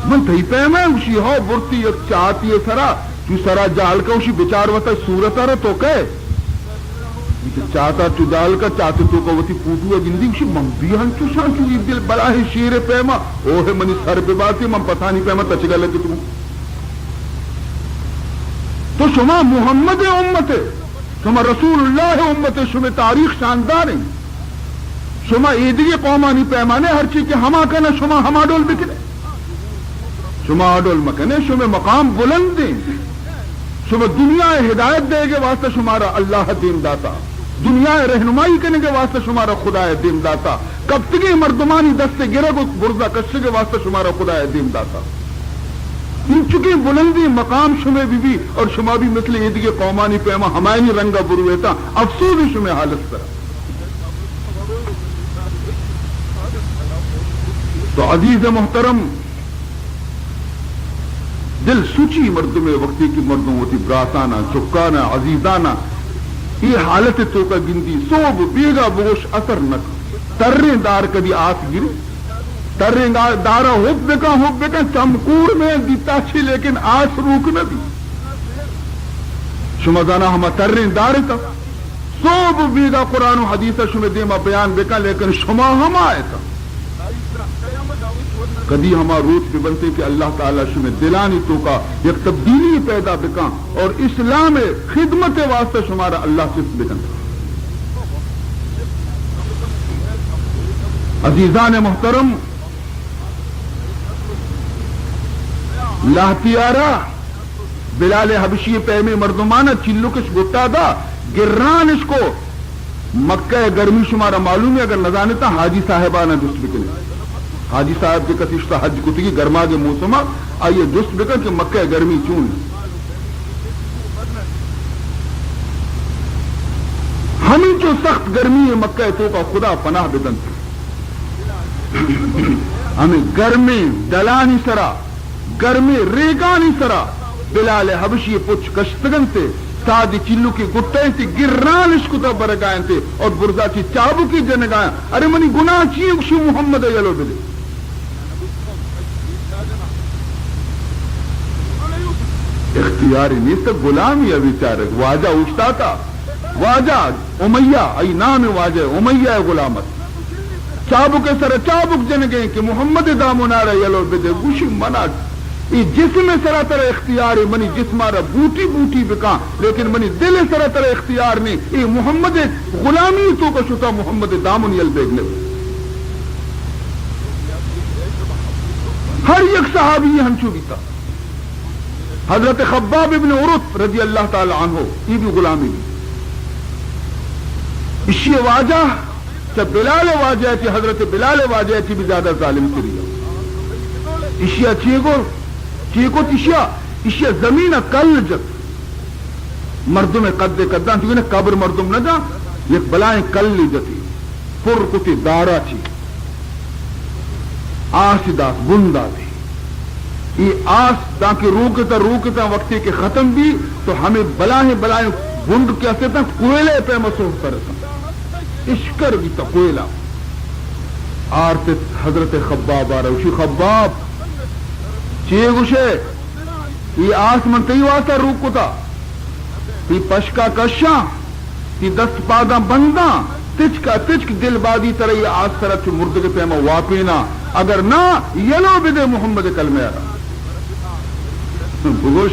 من تھی پیما ہے اسی ہو برتی یک چاہتی ہے سرا تو سرا جال کا اسی بچار وطا صورت آ رہا تو کہے چاہتا تو جال کا چاہتے تو کہ وطی پوٹو ہے گندی اسی من بیان چو شان چو دل بلا ہے شیر پیما اوہ منی سر پہ بات ہے من پتہ نہیں پیما تچگا لگے تم تو شما محمد امت شما رسول اللہ امت شما تاریخ شاندار ہیں شما ایدگی قومانی پیمانے ہر چیز کے ہما کہنا شما ہما ڈول بکنے شما ڈول مکنے شما مقام بلند دیں شما دنیا ہدایت دے گے واسطہ شمارا اللہ دین داتا دنیا رہنمائی کرنے کے واسطہ شمارا خدا دین داتا کب تک مردمانی دستے گرے کو برزہ کشے کے واسطہ شمارا خدا دین داتا ان چکی بلندی مقام شما بھی اور شما بھی مثل ایدگی قومانی پیما ہمائنی رنگا برویتا افسوس شما حالت پر تو عزیز محترم دل سوچی مردم وقتی کی مردوں ہوتی براتانا چکانا عزیزانا یہ حالت تو کا گندی صوب بیگا بوش اثر نک ترین دار کبھی آس گری ترین دارا ہوب بکا چمکور میں دیتا چھی لیکن آس روک نہ دی شما زانا ہما ترین دار تا صوب بیگا قرآن و حدیث شما دیما بیان بکا لیکن شما ہما آئے تا کدی ہمارا روح بھی بنتے کہ اللہ تعالیٰ شما دلانی تو کا یک تبدیلی پیدا بکا اور اسلام خدمت واسطہ شمارا اللہ سے بکن عزیزان محترم لاہتیارا بلال حبشی پیمی مردمانہ چلو کش گتا دا گران اس کو مکہ گرمی شمارا معلوم ہے اگر نظانتا حاجی صاحبانہ جس بکنے حاجی صاحب کے کتشتہ حج کتگی گرما کے موسمہ آئیے جس بکن کہ مکہ گرمی چون ہمیں جو سخت گرمی ہے مکہ تو کا خدا پناہ بدن ہمیں گرمی دلانی سرا گرمی ریگانی سرا بلال حبشی پچھ کشتگن سے سادی چلو کی گٹیں تھی گران اس کو تو برگائیں تھے اور برزا کی چابو کی جنگائیں ارے منی گناہ چیئے اکشی محمد یلو بلے اختیاری نہیں تو غلامی ہے بیچارے واجہ اٹھتا تھا واجہ امیہ ای نام واجہ امیہ غلامت چابک سر چابک جن گئے کہ محمد دامنارا یلو بدے گوشی منا یہ جسم سرا تر اختیار ہے منی جسمارا بوٹی بوٹی بکا لیکن منی دل سرا تر اختیار نہیں یہ محمد غلامی تو کا شتا محمد دامن یل بیگنے ہر یک صحابی ہنچو بھی تھا حضرت خباب ابن عرط رضی اللہ تعالی عنہ یہ بھی غلامی بھی اسی واجہ جب بلال واجہ تھی حضرت بلال واجہ تھی بھی زیادہ ظالم کری اشیا چیکو اشیا زمین کل جت مردم قد قدان تھی قبر مردم نہ جا یہ بلائیں کل لی جتی پر کتی دارا تھی آسی داس گندا تھی یہ آس تاکہ روکتا وقتی کے ختم بھی تو ہمیں بلائیں گنڈ کیسے تھا کوئلے پہ مسوح کرتا اشکر بھی تا کوئلہ آرتے حضرت خباب آ رہا اسی خباب چیئے گوشے یہ آس من تی واسا روکتا تی پشکا کشاں تی دست پاگا بنداں تچک دل بادی طرح یہ آس طرح چو مرد کے پیما واپینا اگر نہ یلو بدے محمد کلمہ آ رہا بگوش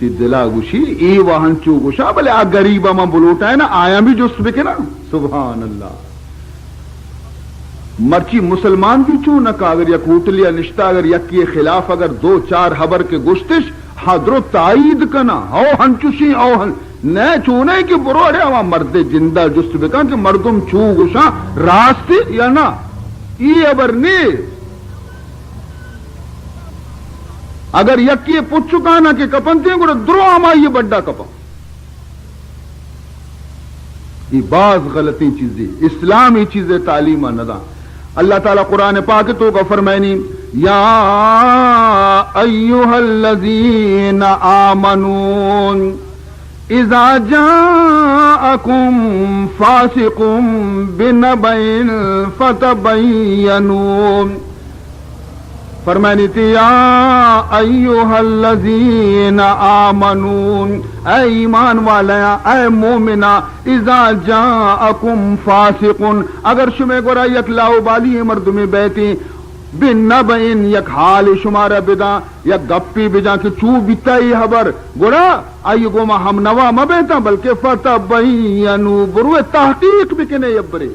تی دلا گوشی ای واہن چو گوشا بلے آ گریبا ما بلوٹا ہے نا آیا بھی جس بکے نا سبحان اللہ مرچی مسلمان بھی چون نکا اگر یک ہوٹلیا نشتا اگر یک کے خلاف اگر 2-4 حبر کے گشتش حضر تائید کنا او ہنچوشی او ہن نہ چونے کہ برو ارے ہوا مرد جندہ جست بکن کہ مردم چو گوشا راستے یا نا ای ابر نی اگر یک یہ پوچھ چکا نا کہ کپنتے ہیں درو ہما یہ بڑا کپن یہ بعض غلطی چیزیں اسلامی چیزیں تعلیم ندا اللہ تعالیٰ قرآن پاک تو کا فرمائنی یا ایہا الذین آمنون اذا جاءکم فاسق بنبأ فتبینوا فرمانی تھی یا ایوہ الذین آمنون اے ایمان والا اے مومنہ اذا جاءکم فاسق اگر شمع گورا یک لاؤ بالی مردمی بیتی بنبئن یک حال شمارا بدا یک گپی بجا کہ چو بیتا ای حبر گورا آئی گوما ہم نوا مبیتا بلکہ فتبینوا بروے تحقیق بکنے یبرے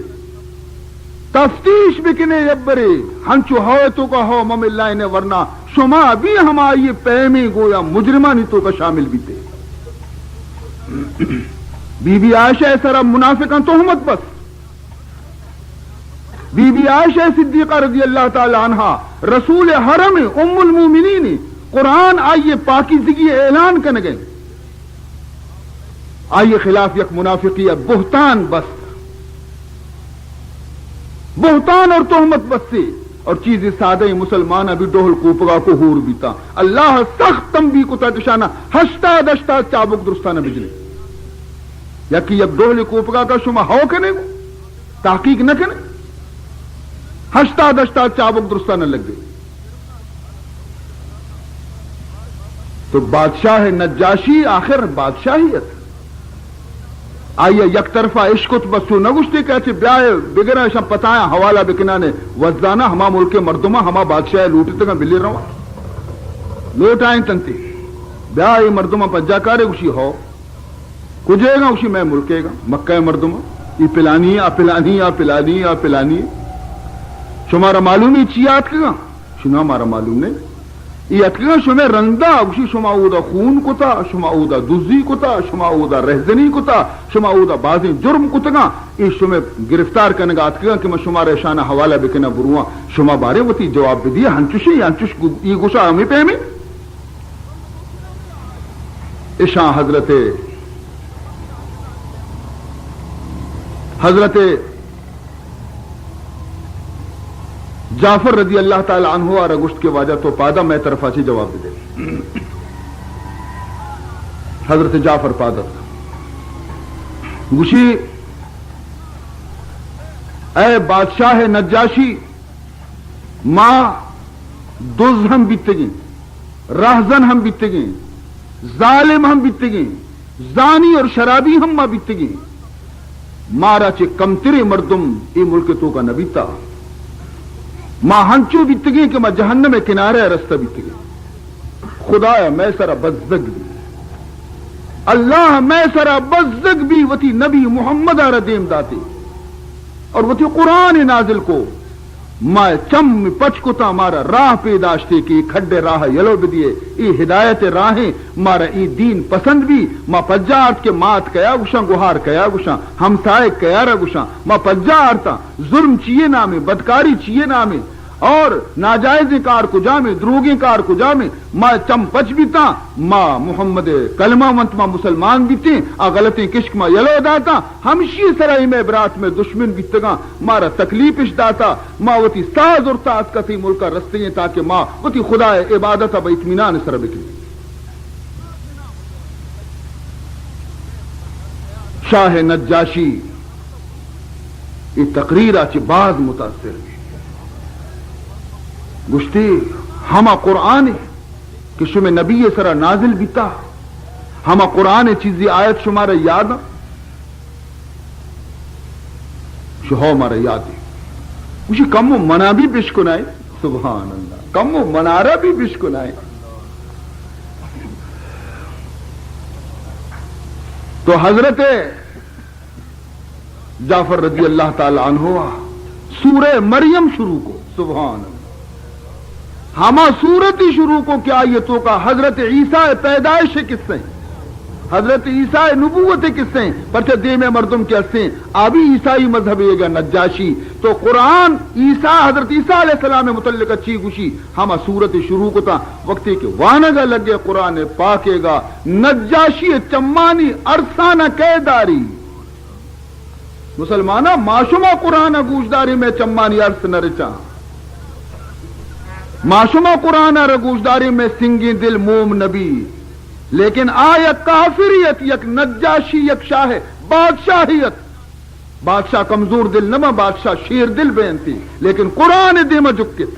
تفتیش بکنے یبرے ہنچو ہوئے تو کا ہو مم اللہ نے ورنہ شما بھی ہم آئیے پیمی گویا مجرمانی تو کا شامل بھی تھے بی بی عائشہ سر منافقان تہمت بس بی بی عائشہ صدیقہ رضی اللہ تعالی عنہا رسول حرم ام المومنین قرآن آئیے پاکیزگی اعلان کرنے گئے آئیے خلاف یک منافقی بہتان بس بہتان اور تہمت بستے اور چیز سادہ مسلمان ابھی ڈوہل کوپگا کو ہور بیتا اللہ سخت تنبیہ کو تشانہ ہشتا دشتا چابک درستانہ بجلے یا کہ یک ڈوہل کوپگا کا شما ہو کنے گو تحقیق نہ کنے ہشتا دشتا چابک درستانہ لگ گئے تو بادشاہ نجاشی آخر بادشاہیت آئیے یک طرفہ عشقت بسو نگشتے کہتے بیائے بگرہ شم پتایا حوالہ بکنانے وزدانا ہما ملک مردمہ ہما بادشاہ لوٹتے گا بلی رہا لوٹ آئیں تنتی بیائے مردمہ پجا کارے گوشی ہو کجے گا گوشی میں ملکے گا مکہ مردمہ یہ پلانی آ پلانی آ پلانی آ پلانی شمارا معلومی چیات کے گا شنو ہمارا معلوم نہیں یہ اتکا شما رندہ گوشی شما اودا خون کتا شما اودا دزی کتا شما اودا رہزنی کتا شما اودا بازی جرم کتا یہ شما گرفتار کرنے گا اتکا کہ میں شما رشانہ حوالہ بکنا بروان شما بارے وطی جواب بھی دیا ہنچوشی ہنچوش یہ گوشا ہمیں پہ ہمیں اشان حضرت جعفر رضی اللہ تعالی عنہ اور اگشت کے واجہ تو پادا میں طرف آچی جواب دے حضرت جعفر پادا گوشی اے بادشاہ نجاشی ماں دز ہم بیتے گئیں راہزن ہم بیتے گئیں ظالم ہم بیتے گئیں زانی اور شرابی ہم ماں بیتے گئیں مارا چے کمتری مردم ای ملک تو کا نبیتا ماں ہنچو بیتگی کہ ماں جہنم کنارے رستہ بیتگی خدایا میں سرا بزدگ بھی اللہ میں سرا بزدگ بھی وتی نبی محمد ردیم داتے اور وتی قرآن نازل کو ماں چم پچ کتا مارا راہ پیداشتے کی کھڈے راہ یلو بدیے ای ہدایت راہیں مارا ای دین پسند بھی ماں پجارت کے مات کیا گشاں گوہار کیا گشاں ہمسائے کیا را گشاں ماں پجارتا ظلم چیئے نامے بدکاری چیئے نامے اور ناجائز کار کو جامے دروگی کار کو جامے ماں چم پچ بیتا ماں محمد کلمہ منت ماں مسلمان بیتے آ غلطیں کشک ماں یلو داتا ہمشی سرائی میں برات میں دشمن بیتگا مارا تکلیف اش داتا ماں وتی ساز اور تاز کتی ملکہ رستے تاکہ ماں وتی خدا عبادت با اطمینان سر بکلی شاہ نجاشی یہ تقریر آچے بعض متاثر بھی گشتی ہما قرآن کہ شما نبی سرا نازل بیتا ہما قرآن چیزی آیت شمارا یاد شہو مارا یاد کچھ کم و منا بھی بشکنائے سبحان اللہ کم و منارہ بھی بشکنائے تو حضرت جعفر رضی اللہ تعالی عنہ سورہ مریم شروع کو، سبحان اللہ، ہما سورت ہی شروع کو کیا آیتوں کا حضرت عیسیٰ پیدائش قصے، حضرت عیسیٰ نبوت قصے، پرچہ دے میں مردم کے ہستے آبی عیسائی مذہب گا نجاشی، تو قرآن عیسیٰ حضرت عیسیٰ علیہ السلام متعلق اچھی گوشی ہما سورت شروع کو تھا وقتی کے وانگا لگے قرآن پاکے گا نجاشی چمانی ارسانہ قیداری مسلمانہ معشومہ قرآن گوشداری میں چمانی عرص نرچا، معشومہ قرآن رگوشداری میں سنگی دل موم نبی، لیکن آیا کافریت یک نجاشی یک شاہ بادشاہیت، بادشاہ کمزور دل نما بادشاہ شیر دل بینتی، لیکن قرآن دیما جکت،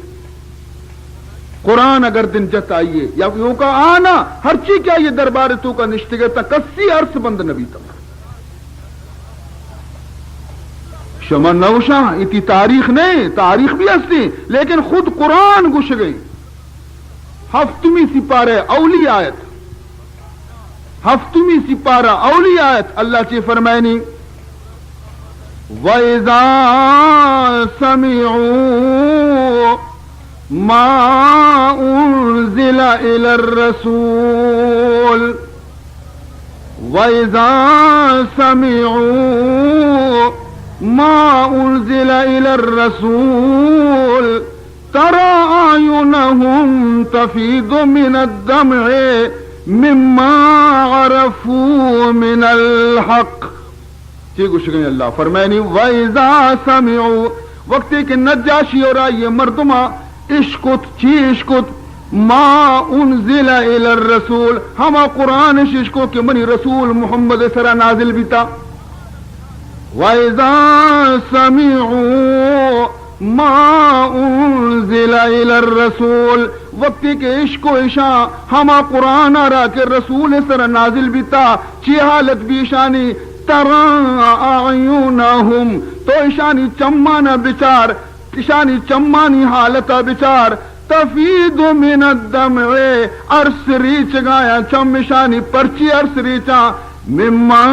قرآن اگر دن جت آئیے یا یوں کا آنا ہر چی کیا یہ دربار تو کا نشتگتا کسی عرص بند نبی تک شما نوشاں اتی تاریخ نہیں، تاریخ بھی ہستی لیکن خود قرآن گش گئی، ہفتمی سپارہ اولی آیت، ہفتمی سپارہ اولی آیت اللہ چی فرمائنی وَإِذَا سَمِعُوا مَا أُنزِلَ إِلَى الرَّسُولِ وَإِذَا سَمِعُوا ما انزل الى الرسول ترى اعينهم تفيض من الدمع مما عرفوا من الحق، ٹھیک ہے اللہ فرمائنی وَإِذَا سَمِعُوا وقتی کہ نجاشی اور آئیے مردمہ عشقت چی عشقت ما انزل الى الرسول ہما قرآن عشقو کہ منی رسول محمد سرا نازل بیتا، وَإِذَا سَمِعُوا مَا أُنزِلَ إِلَى الرَّسُولِ وقتی کے عشق و عشاء ہما قرآن آرہا کہ رسول سر نازل بیتا چی حالت بیشانی تَرَى أَعْيُنَهُمْ تو اشانی چمانا بچار، اشانی چمانی حالتا بچار تفید من الدمع عرص ریچ گایا چم اشانی پرچی عرص ریچا مما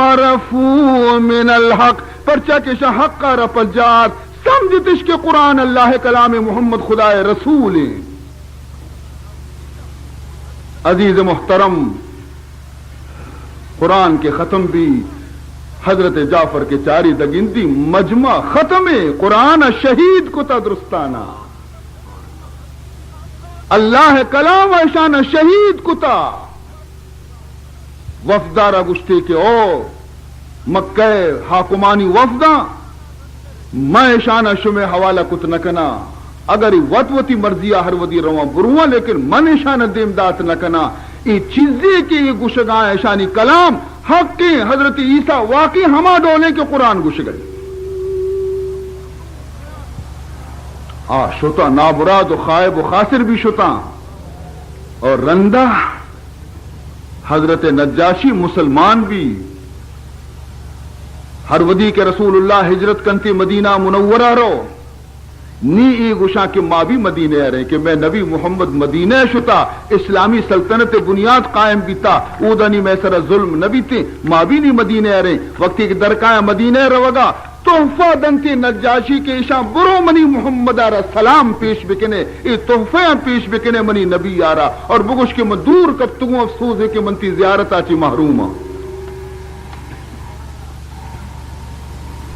عرفوا من الحق پرچا کے حق کا رپجات سمجھتش کے قرآن اللہ کلام محمد خدا رسول۔ عزیز محترم، قرآن کے ختم بھی حضرت جعفر کے چاری دگنتی مجمع ختم قرآن شہید کو تدرستانا اللہ کلام شان شہید کتا وفدارا گشتے کے او مکہ حاکمانی وفداں میں شانہ شمع حوالہ کت نکنا اگر وطوتی مرضیہ ہر ودی رواں بروہ لیکن من شانہ دیمدات نکنا ای چیزیں کی یہ گشگاں شانی کلام حق کے حضرت عیسیٰ واقعی ہما ڈولے کے قرآن گش گئے شتا نابراد و خائب و خاسر بھی شتا اور رندہ حضرت نجاشی مسلمان بھی ہر ودی کے رسول اللہ ہجرت کنتی مدینہ منورہ رو نی ای گشاں کے ماں بھی مدینہ رہے کہ میں نبی محمد مدینہ شتا اسلامی سلطنت بنیاد قائم بیتا اودانی میں سر ظلم نبی تھے ماں بھی نہیں مدینہ رہے وقتی کہ درکایا مدینہ روگا تحفہ دنتی نجاشی کے عشاں برو منی محمد آرہ سلام پیش بکنے ای تحفہ پیش بکنے منی نبی آرہ اور بگوش کے من دور کب تگوں افسوس ہے کہ منتی زیارت آچی محروم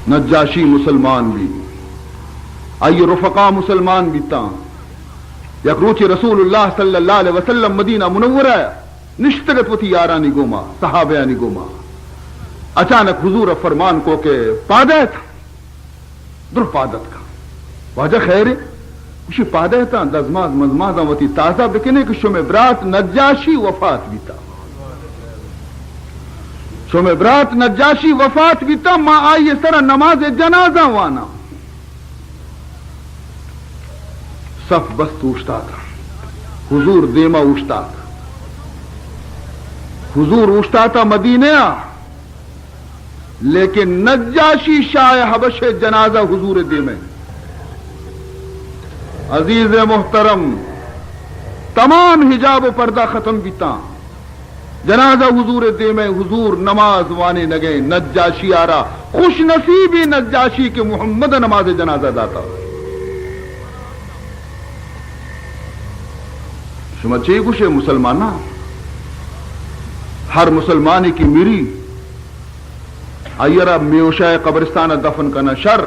نجاشی مسلمان بھی آئی رفقا مسلمان بھی تا یک روچی رسول اللہ صلی اللہ علیہ وسلم مدینہ منورہ نشتگت وتی یارانی گوما صحابیانی گوما اچانک حضور فرمان کو کہ پادہ تھا در پادت کا واجہ خیر اسی پادہ تھا دزماز مزمازہ وتی تازہ بکنے کہ شم برات نجاشی وفات بیتا شم برات نجاشی وفات بیتا ما آئیے سر نماز جنازہ وانا صف بست اوشتا تھا حضور دیما اوشتا تھا حضور اوشتا تھا مدینہ لیکن نجاشی شاہ حبش جنازہ حضور دیمے عزیز محترم تمام حجاب و پردہ ختم بیتا جنازہ حضور دے میں حضور نماز وانے نگے نجاشی آرا خوش نصیبی نجاشی کے محمد نماز جنازہ داتا شما چی گوشے مسلمانہ ہر مسلمانی کی میری ایرا میوشہ قبرستان دفن کرنا شر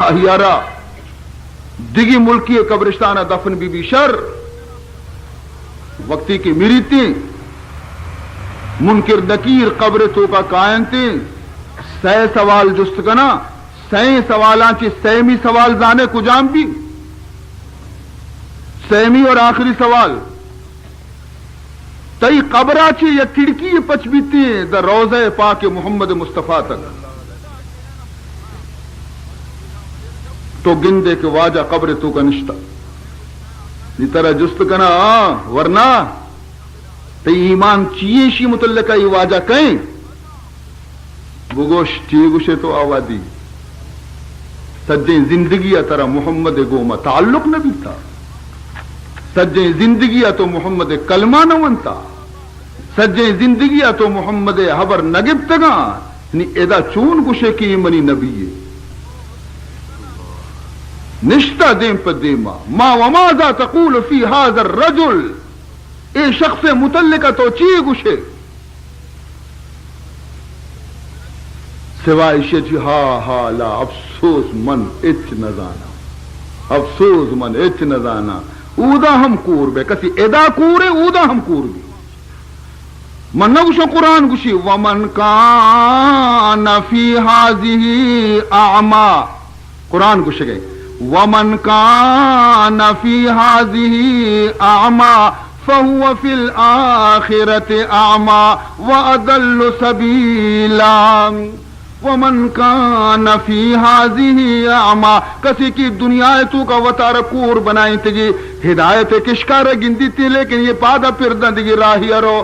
ایرا دگی ملکی قبرستان دفن بھی شر وقتی کی میری تھی منکر نکیر قبر تو کا قائم تھی سی سوال جست کنا سی سوالاں چی سیمی سوال زانے کجام بھی سیمی اور آخری سوال تئی قبرہ چی یا کھڑکی پچ بیتی دا روضہ پاک محمد مصطفیٰ تک تو گندے کے واجہ قبر تو کا نشتہ دی طرح جست کنا ورنہ تی ایمان چیئے شی متعلقہ یہ واجہ کہیں بگوش چیئے گوشے تو آوادی سجیں زندگی ترہ محمد گوما تعلق نبی تھا سجیں زندگی تو محمد کلمہ نونتا سجیں زندگی تو محمد حبر نگب تگا یعنی ایدہ چون گوشے کی منی نبی ہے نشتہ دیم پر دیما ما وماذا تقول فی هذا الرجل اے شخص متعلقہ تو چیئے گوشے سوائے شیچی ہا لا افسوس من اچ نزانا افسوس من اچ نزانا اودا ہم کور بے کسی ادا کورے اودا ہم کور بھی من نگوشو قرآن گوشی ومن کان فی هذه اعما قرآن گوشے گئے ومن کان فی هذه اعما فهو فی الآخرت اعما وأضل سبیلا ومن کان فی هذه اعما کسی کی دنیا تو کا وطار کور بنائی تھی ہدایت کشکار گندی تھی لیکن یہ پادا پردہ دیگی راہی ارو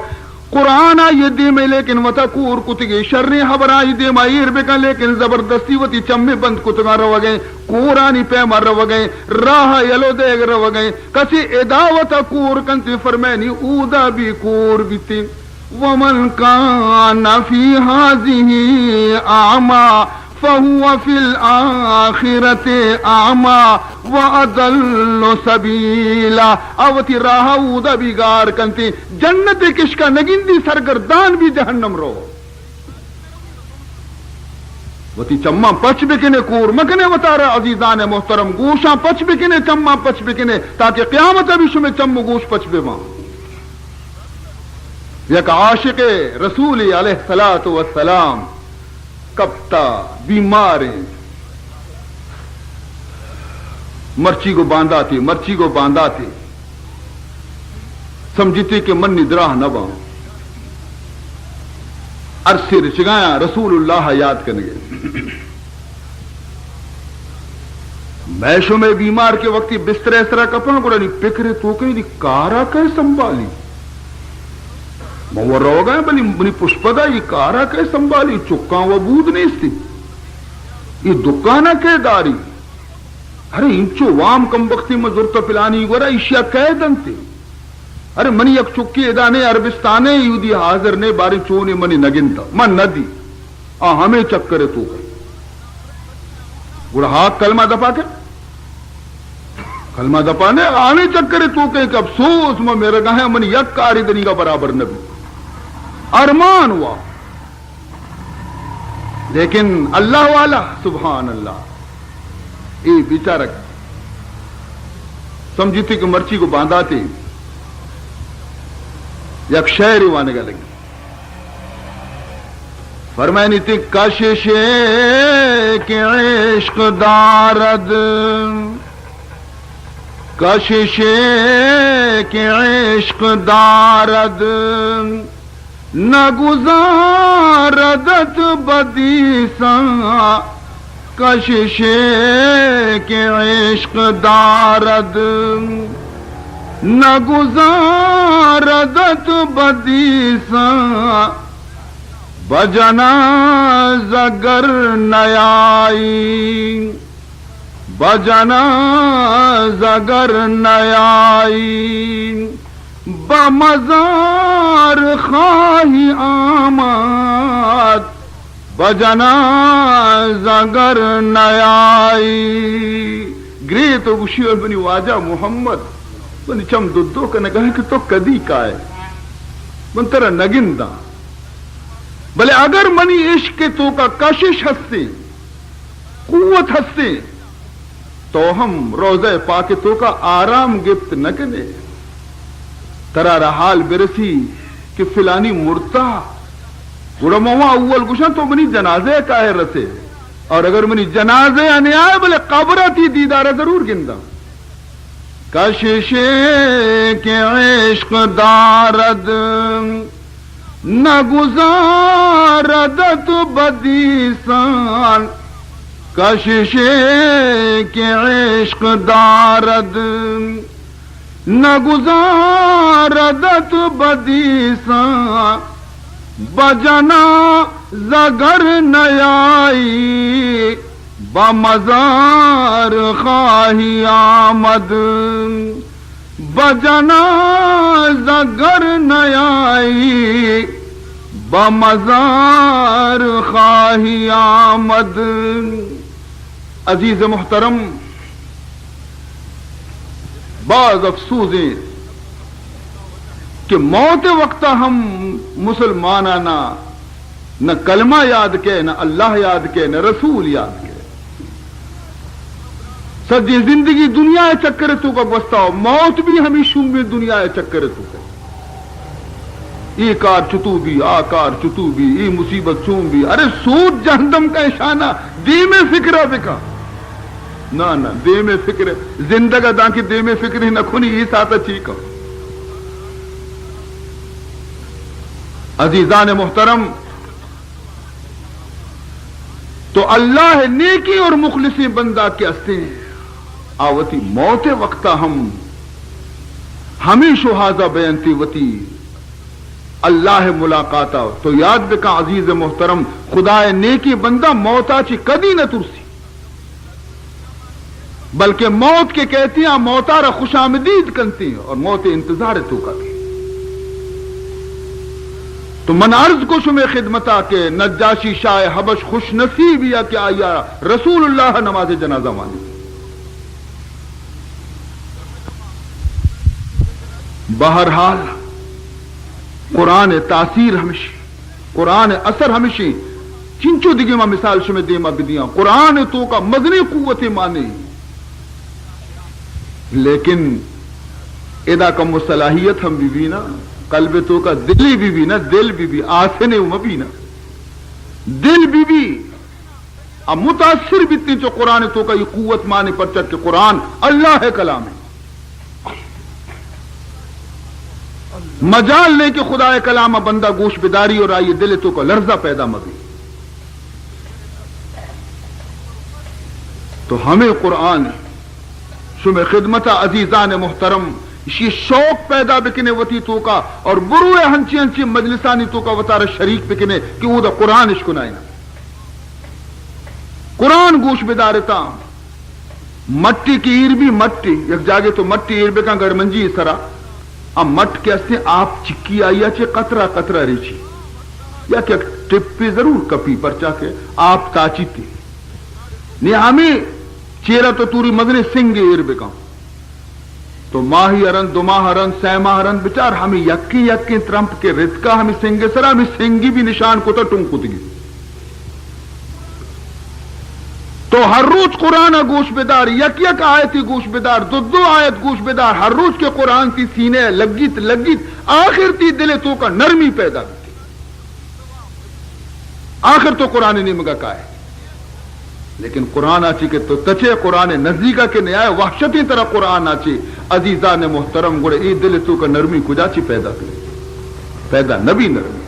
قرآن آئی دی میں لیکن وطا کور کتگی شرری حبر آئی دی مائیر بکا لیکن زبردستی وطی چمی بند کتگا رو گئے قرآنی پیما رو گئے راہ یلو دیگ رو گئے کسی ادا وطا کور کنتی فرمینی اودا بھی کور بھی تھی ومن کان فی هذه اعما فهو فی الآخرت اعما وأضل سبیلا اوتی راہ اودا بھی گار کنتی جنت کشکا نگندی سرگردان بھی جہنم رو وتی چمہ پچ بکنے کور مکنے وطارا عزیزان محترم گوشاں پچ بکنے چمہ پچ بکنے تاکہ قیامت ابھی شمیں چم گوش پچ بے ماں یک عاشق رسول علیہ السلام کپتا بیماریں مرچی کو باندھا تھی سمجھتی کہ من ندراہ نہ باں عرصے رچگایا رسول اللہ یاد کرنے گئے میشو میں بیمار کے وقتی بستر اس طرح کپڑا کو نہیں پکرے تو کہیں کارا کہیں سنبھالی مور رو گئے بلی پشپدا یہ کارا کہیں سنبھالی چکاں و بود نہیں تھی یہ دکانہ کے داری ارے انچو وام کم بختی مزورتا پلانی گورا اشیاء قیدن تھی ارے منی یک چکی ادانے عربستانے یودی حاضر نے باری چونے منی نگنتا من ندی ہمیں چکرے تو گئی گوڑا ہاتھ کلمہ دپا کے کلمہ دپا نے آنے چکرے تو کہ افسوس میں میرا گاہ منی یک کاری دنی کا برابر نبی ارمان ہوا لیکن اللہ والا سبحان اللہ اے بیچارہ سمجھتی کہ مرچی کو باندھا تھی یک شہر وانے گا لگی فرمائنی تھی کشش کے عشق دارد کشش کے عشق دارد نہ گزاردت بدیساں کشش کے عشق دارد نہ گزاردت بدیساں بجنا زگر نیائی بجنا زگر نیائی بمزار خواهی آمد بجناز اگر نیائی گری تو گوشی اور بنی واجہ محمد بنی چم دو کا نگاہ کہ تو کدی کا ہے من ترہ نگندہ بلے اگر منی عشق تو کا کشش ہستے قوت ہستے تو ہم روزہ پاک تو کا آرام گفت نہ کنے ترارا حال برسی کہ فلانی مرتا گوڑا موا اول گوشن تو منی جنازے کا ہے رسے اور اگر منی جنازے آنے آئے بلے قبرہ تھی دیدارہ ضرور گندہ کششے کے عشق دارد نہ گزاردت بدیسان کششے کے عشق دارد نہ گزاردت بدیسان بجنا زگر نیائی بمزار خواہی آمد بجنا زگر نیائی بمزار خواہی آمد. عزیز محترم، بعض افسوسیں کہ موت وقتہ ہم مسلمانانا نہ کلمہ یاد کے، نہ اللہ یاد کے، نہ رسول یاد کے، سجی زندگی دنیا چکر تو کا بستا ہو، موت بھی ہمیشہ میں دنیا چکر تو کا، ای کار چتو بھی، آ کار چتو بھی، ای مصیبت چون بھی، ارے سود جہنم کا اشانہ دی میں فکرہ بکا نہ دے میں فکر زندگی دان کی دے میں فکر ہی نہ کھنی ای ساتا چیکا. عزیزان محترم، تو اللہ نیکی اور مخلصی بندہ کے استے آوتی موت وقتا ہم ہمیشہ حاضر بیانتی وتی اللہ ملاقاتا. تو یاد بکا عزیز محترم، خدا نیکی بندہ موتا چی کدی نہ ترسی، بلکہ موت کے کہتی ہیں موتارا خوش آمدید کنتی ہیں اور موت انتظار تو کا بھی. تو من عرض کو شمع خدمتا کہ نجاشی شاہ حبش خوش نصیب یا کہ آیا رسول اللہ نماز جنازہ مانی. بہرحال قرآن تاثیر ہمیشہ، قرآن اثر ہمیشہ چنچو دیگی ماں مثال شمع دیما بدیاں قرآن تو کا مدنی قوت مانے، لیکن ادا کم صلاحیت ہم بھی نا قلب تو کا دلی بھی نا، دل بھی آسنے بھی نا دل بھی اب متاثر بھی اتنی جو قرآن تو کا یہ قوت مانے پر چک کہ قرآن اللہ ہے کلام ہے. مجال لے کہ خدا کلام بندہ گوش بداری اور آئیے دل تو کا لرزہ پیدا مگی. تو ہمیں قرآن شمع خدمت عزیزان محترم یہ شوق پیدا بکنے وتی تو کا اور بروئے ہنچی ہنچی مجلسانی تو کا وطار شریک بکنے کہ وہ دا قرآن اشکنائی نا قرآن گوش بدارتا. مٹی کی ایر بھی مٹی یک جاگے تو مٹی ایر بکا گرمنجی سرا اب مٹ کے اسے آپ چکی آئی چے قطرہ قطرہ ریچی یا کہ ٹپ پہ ضرور کپی پرچا کے آپ تاچی تھی نہیں ہمیں چیرہ تو توری مدنے سنگے ایر بکا تو ماہی ارن دو ماہ ارن سہ ماہ ارن بچار ہمیں یکی ترمپ کے رزقہ ہمیں سنگے سرا ہمیں سنگی بھی نشان کو تا ٹنگ کتگی. تو ہر روز قرآن گوش بدار یک آیتی گوش بدار دو آیت گوش بدار ہر روز کے قرآن تی سینے لگیت آخر تی دلے تو کا نرمی پیدا کرتی. آخر تو قرآن نہیں مگا کا ہے لیکن قرآن آچی کے تو تچے قرآن نزدیکا کے نیائے وحشتی طرح قرآن آچی. عزیزان محترم گوڑے ای دل تو کا نرمی کجا چی پیدا کرے پیدا نبی نرمی.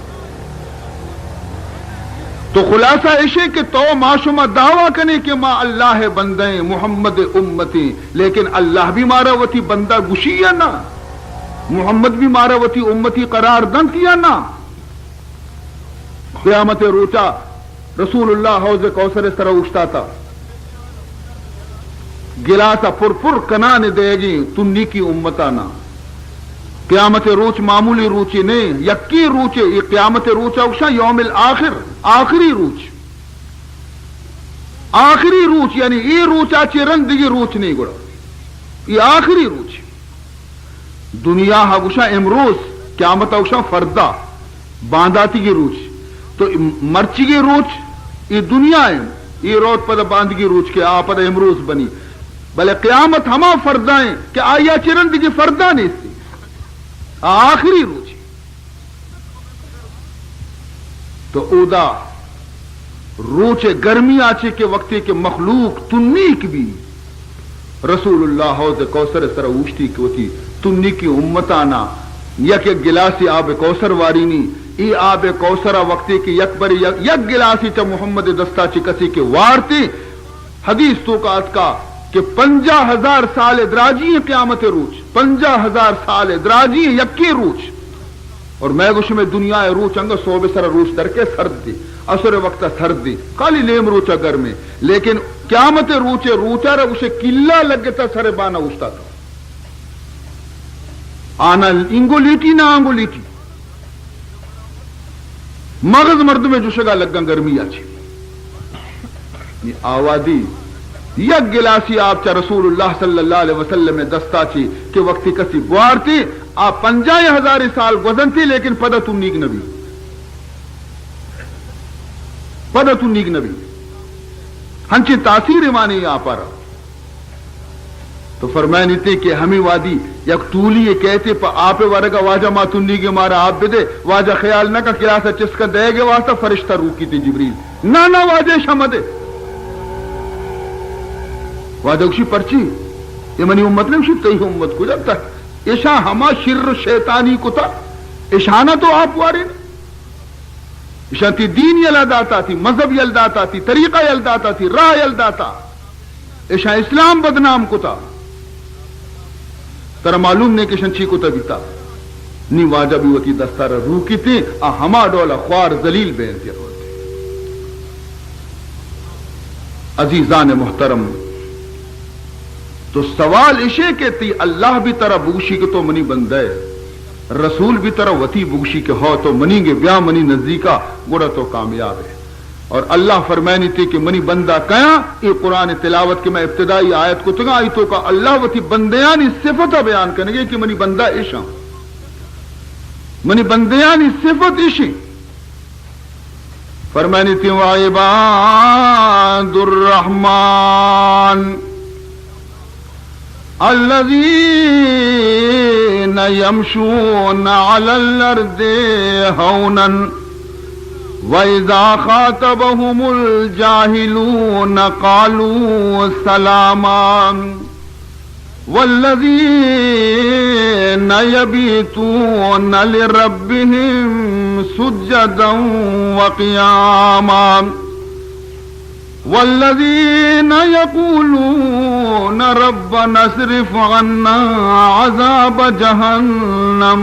تو خلاصہ ایشے کہ تو معاشمہ دعویٰ کرنے کہ ما اللہ بندیں محمد امتی، لیکن اللہ بھی مارا وتی بندہ گشی یا نا، محمد بھی مارا وتی امتی قرار دنت یا نا. قیامت روچا رسول اللہ حوض کوثر اس طرح اٹھتا تھا گلاسا پر کنان دے گی تنی کی امتانا قیامت روچ معمولی روچی نہیں، یکی روچے یہ قیامت روچ اوشا یوم الاخر، آخری روچ، آخری روچ، یعنی یہ روچا چرن دیگی روچ نہیں گڑا، یہ آخری روچ. دنیا ہگوشا امروز، قیامت اوشا فردا بانداتی کی روچ. تو مرچی کی روچ یہ دنیا ہے، یہ روت پد باندگی روچ کے آپد امروز بنی، بلے قیامت ہما فردائیں کہ آیا چرن دیگی فردا نہیں سی، آخری روچ. تو اودا روچ گرمی آچے کے وقتی کے مخلوق تنیک بھی رسول اللہ حوض کوثر سر اوشتی کی ہوتی تنی کی امتانا یک گلاسی آب کوثر وارینی، ای آب کوثرہ وقتی کی یک بری یک گلاسی چا محمد دستا چی کسی کے وارتی. حدیث تو کا اتکا کہ 50,000 سال ادراجی ہیں قیامت روچ، 50,000 سال جی یکی روچ. اور میں گوش میں دنیا روچ انگا صوب سر روچ در کے سرد دی، اثر وقت سرد دی، خالی لیم روچا گر میں، لیکن قیامت روچے روچا رہا اسے کلا لگتا سر بانا اوشتا تھا، آنا انگو لیٹی نہ آنگو لیٹی، مغز مرد میں جو شگا لگا گرمی آچی. یہ آوادی یک گلاسی آپ چا رسول اللہ صلی اللہ علیہ وسلم میں دستا چی کہ وقتی کسی بوارتی آپ 50,000 سال گزنتی، لیکن پدہ تو نیک نبی، پدہ تو نیک نبی ہنچی تاثیر مانی آپ رہا. تو فرمائنی تھے کہ ہمیں وادی یک طولی یہ کہتے پا آپ ورگا واجہ ما تنی کے مارا آپ بدے، واجہ خیال نہ کا کلاسا چسکا دے گے واسطہ فرشتہ روکی تھی جبریل، نہ واجہ شمدے واجہ اکشی پرچی یہ منی امت نے اکشی تیہ امت کو جب تک اشا ہما شر شیطانی کو تھا، اشانہ تو آپ وارے اشان تی دین یلداتا تھی، مذہب یلداتا تھی، طریقہ یلداتا تھی، راہ یلداتا، اشا اسلام بدنام کو تھا. ترہ معلوم نے کہ شنچی کو تبیتا نی واجہ بھی وتی دستار روکی تھی، ہما ڈولا خوار ذلیل بین تھی روتے. عزیزان محترم، تو سوال اشے کے تی اللہ بھی طرح بگشی کے تو منی بندے، رسول بھی طرح وتی بگشی کے ہو تو منی گے بیا منی نزدیکا گوڑا تو کامیاب ہے. اور اللہ فرمائنی تھی کہ منی بندہ کیا یہ قرآن تلاوت کے میں ابتدائی آیت کو تگا آیتوں کا اللہ وتی بندیانی صفت بیان کرنے گے کہ منی بندہ عشاں، منی بندیانی صفت عشی. فرمائنی تھی وعباد الرحمن الذین یمشون علی الارض ہونا وَإِذَا خَاطَبَهُمُ الْجَاهِلُونَ قَالُوا سَلَامًا وَالَّذِينَ يَبِيتُونَ لِرَبِّهِمْ سُجَّدًا وَقِيَامًا وَالَّذِينَ يَقُولُونَ رَبَّنَا اصْرِفْ عَنَّا عَذَابَ جَهَنَّمَ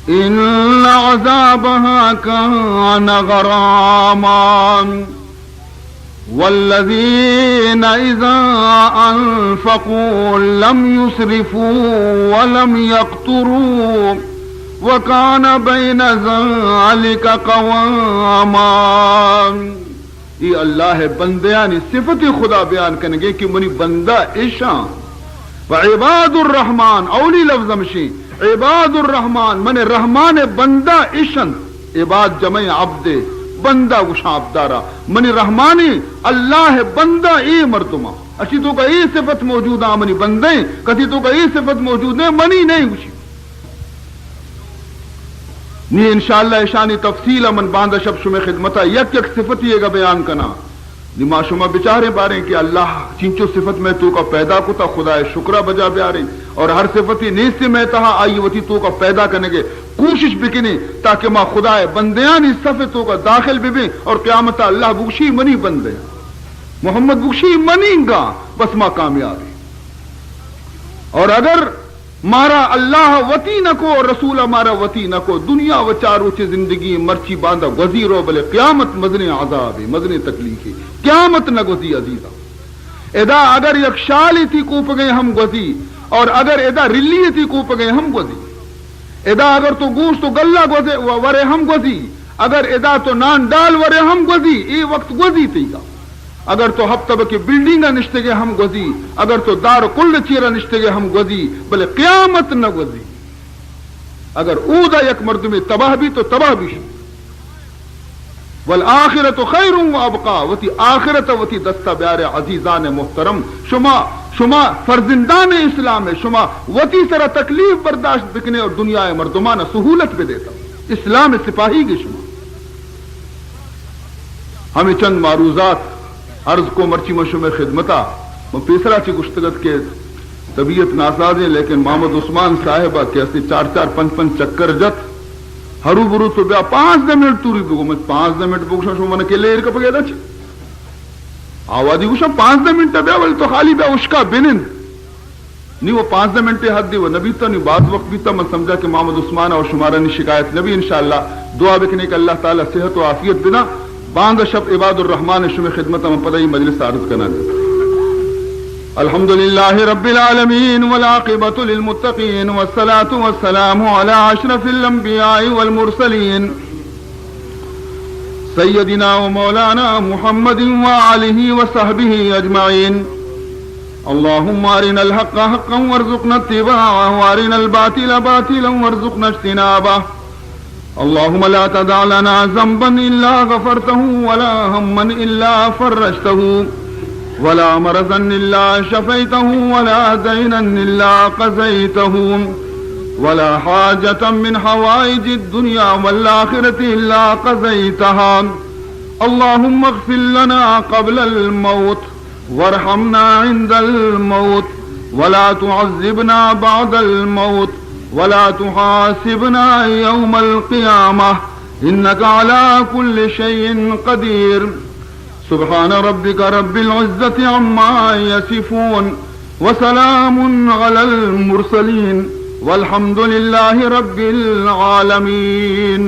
إن عذابها كان غراما والذين إذا أنفقوا لم يسرفوا ولم يقتروا وكان بين ذلك قواما. یہ اللہ بندیانی صفت خدا بیان کریں گے کہ منی بندہ عشاں. وعباد الرحمن اولی لفظ مشی عباد الرحمن من رحمان بندہ عشن، عباد جمع عبد بندہ گشا عبدارا منی رحمانی اللہ بندہ ای مردمہ. اچھی تو کا ای صفت موجود ہے منی بندے، کسی تو کا ای صفت موجود ہے منی نہیں گشی نی. انشاءاللہ اشانی تفصیل من باندہ شب شمع خدمتا یک یک صفت یہ گا بیان کنا نما شما بچارے بارے کہ اللہ چنچو صفت میں تو کا پیدا کو تا خدا شکرہ بجا بیارے، اور ہر صفتی نیز سے میں تہا آئی وتی تو کا پیدا کرنے کے کوشش بکنے تاکہ ما خدا بندیان اس صفت تو کا داخل بھی اور قیامت اللہ بخشی منی بندے محمد بخشی منی گا بس ما کامیابی. اور اگر مارا اللہ وتی نہ کو اور رسول مارا وتی نہ کو دنیا و چارو چی زندگی مرچی باندھا گزیرو بلے قیامت مزنے عذاب ہے مزنے تکلیف ہے قیامت نہ گزی عزیزہ. ادا اگر یک شالی تھی کوپ گئے ہم گزی، اور اگر ادا رلی تھی کوپ گئے ہم گزی. ادا اگر تو گوشت و گلہ گوزے ورے ہم گوزی، اگر ادا تو نان ڈال ورے ہم گوزی ای وقت گوزی تیگا، اگر تو ہفتہ کے بلڈنگا نشتے گے ہم گوزی، اگر تو دار کل چیرا نشتے گے ہم گوزی، بلے قیامت نہ گوزی. اگر اودا یک مرد میں تباہ بھی تو تباہ بھی شو. والآخرت خیر و ابقا، وتی آخرت وتی دستہ بیار عزیزان محترم، شما فرزندان اسلام ہے، شما وتی سرا تکلیف برداشت بکنے اور دنیا مردمانہ سہولت پہ دیتا اسلام سپاہی کی. شما ہمیں چند معروضات عرض کو مرچی مشو خدمتا پیسرا چی گشتگت کے طبیعت ناساز ہے، لیکن محمد عثمان صاحبہ کے اسی 4-4 5-5 چکر جت ہرو برو تو بیا 5 منٹ توری بگو میں 5 منٹ بگوشا شو من کے لیر کپ گیا چھ آوادی گوشا 5 منٹ بیا ولی تو خالی بیا اشکا بنن نہیں وہ 5 منٹ حد دی وہ نبی تا نہیں بعض وقت بھی تا میں سمجھا کہ محمد عثمان اور شمارہ نہیں شکایت نبی انشاءاللہ دعا بکنے کہ اللہ تعالی صحت و عافیت بنا باند شب عباد الرحمن شمی خدمت میں پتہ ہی مجلس عرض کرنا دے. الحمد لله رب العالمين والعاقبة للمتقين والصلاة والسلام على أشرف الأنبياء والمرسلين سيدنا ومولانا محمد وآله وصحبه أجمعين. اللهم أرنا الحق حقا وارزقنا اتباعه وأرنا الباطل باطلا وارزقنا اجتنابه. اللهم لا تدع لنا ذنبا إلا غفرته ولا هما إلا فرجته ولا مرضا إلا شفيته ولا دينا إلا قضيته ولا حاجة من حوائج الدنيا والآخرة إلا قضيتها. اللهم اغفر لنا قبل الموت وارحمنا عند الموت ولا تعذبنا بعد الموت ولا تحاسبنا يوم القيامة إنك على كل شيء قدير. سبحان ربك رب العزة عما يصفون وسلام على المرسلين والحمد لله رب العالمين.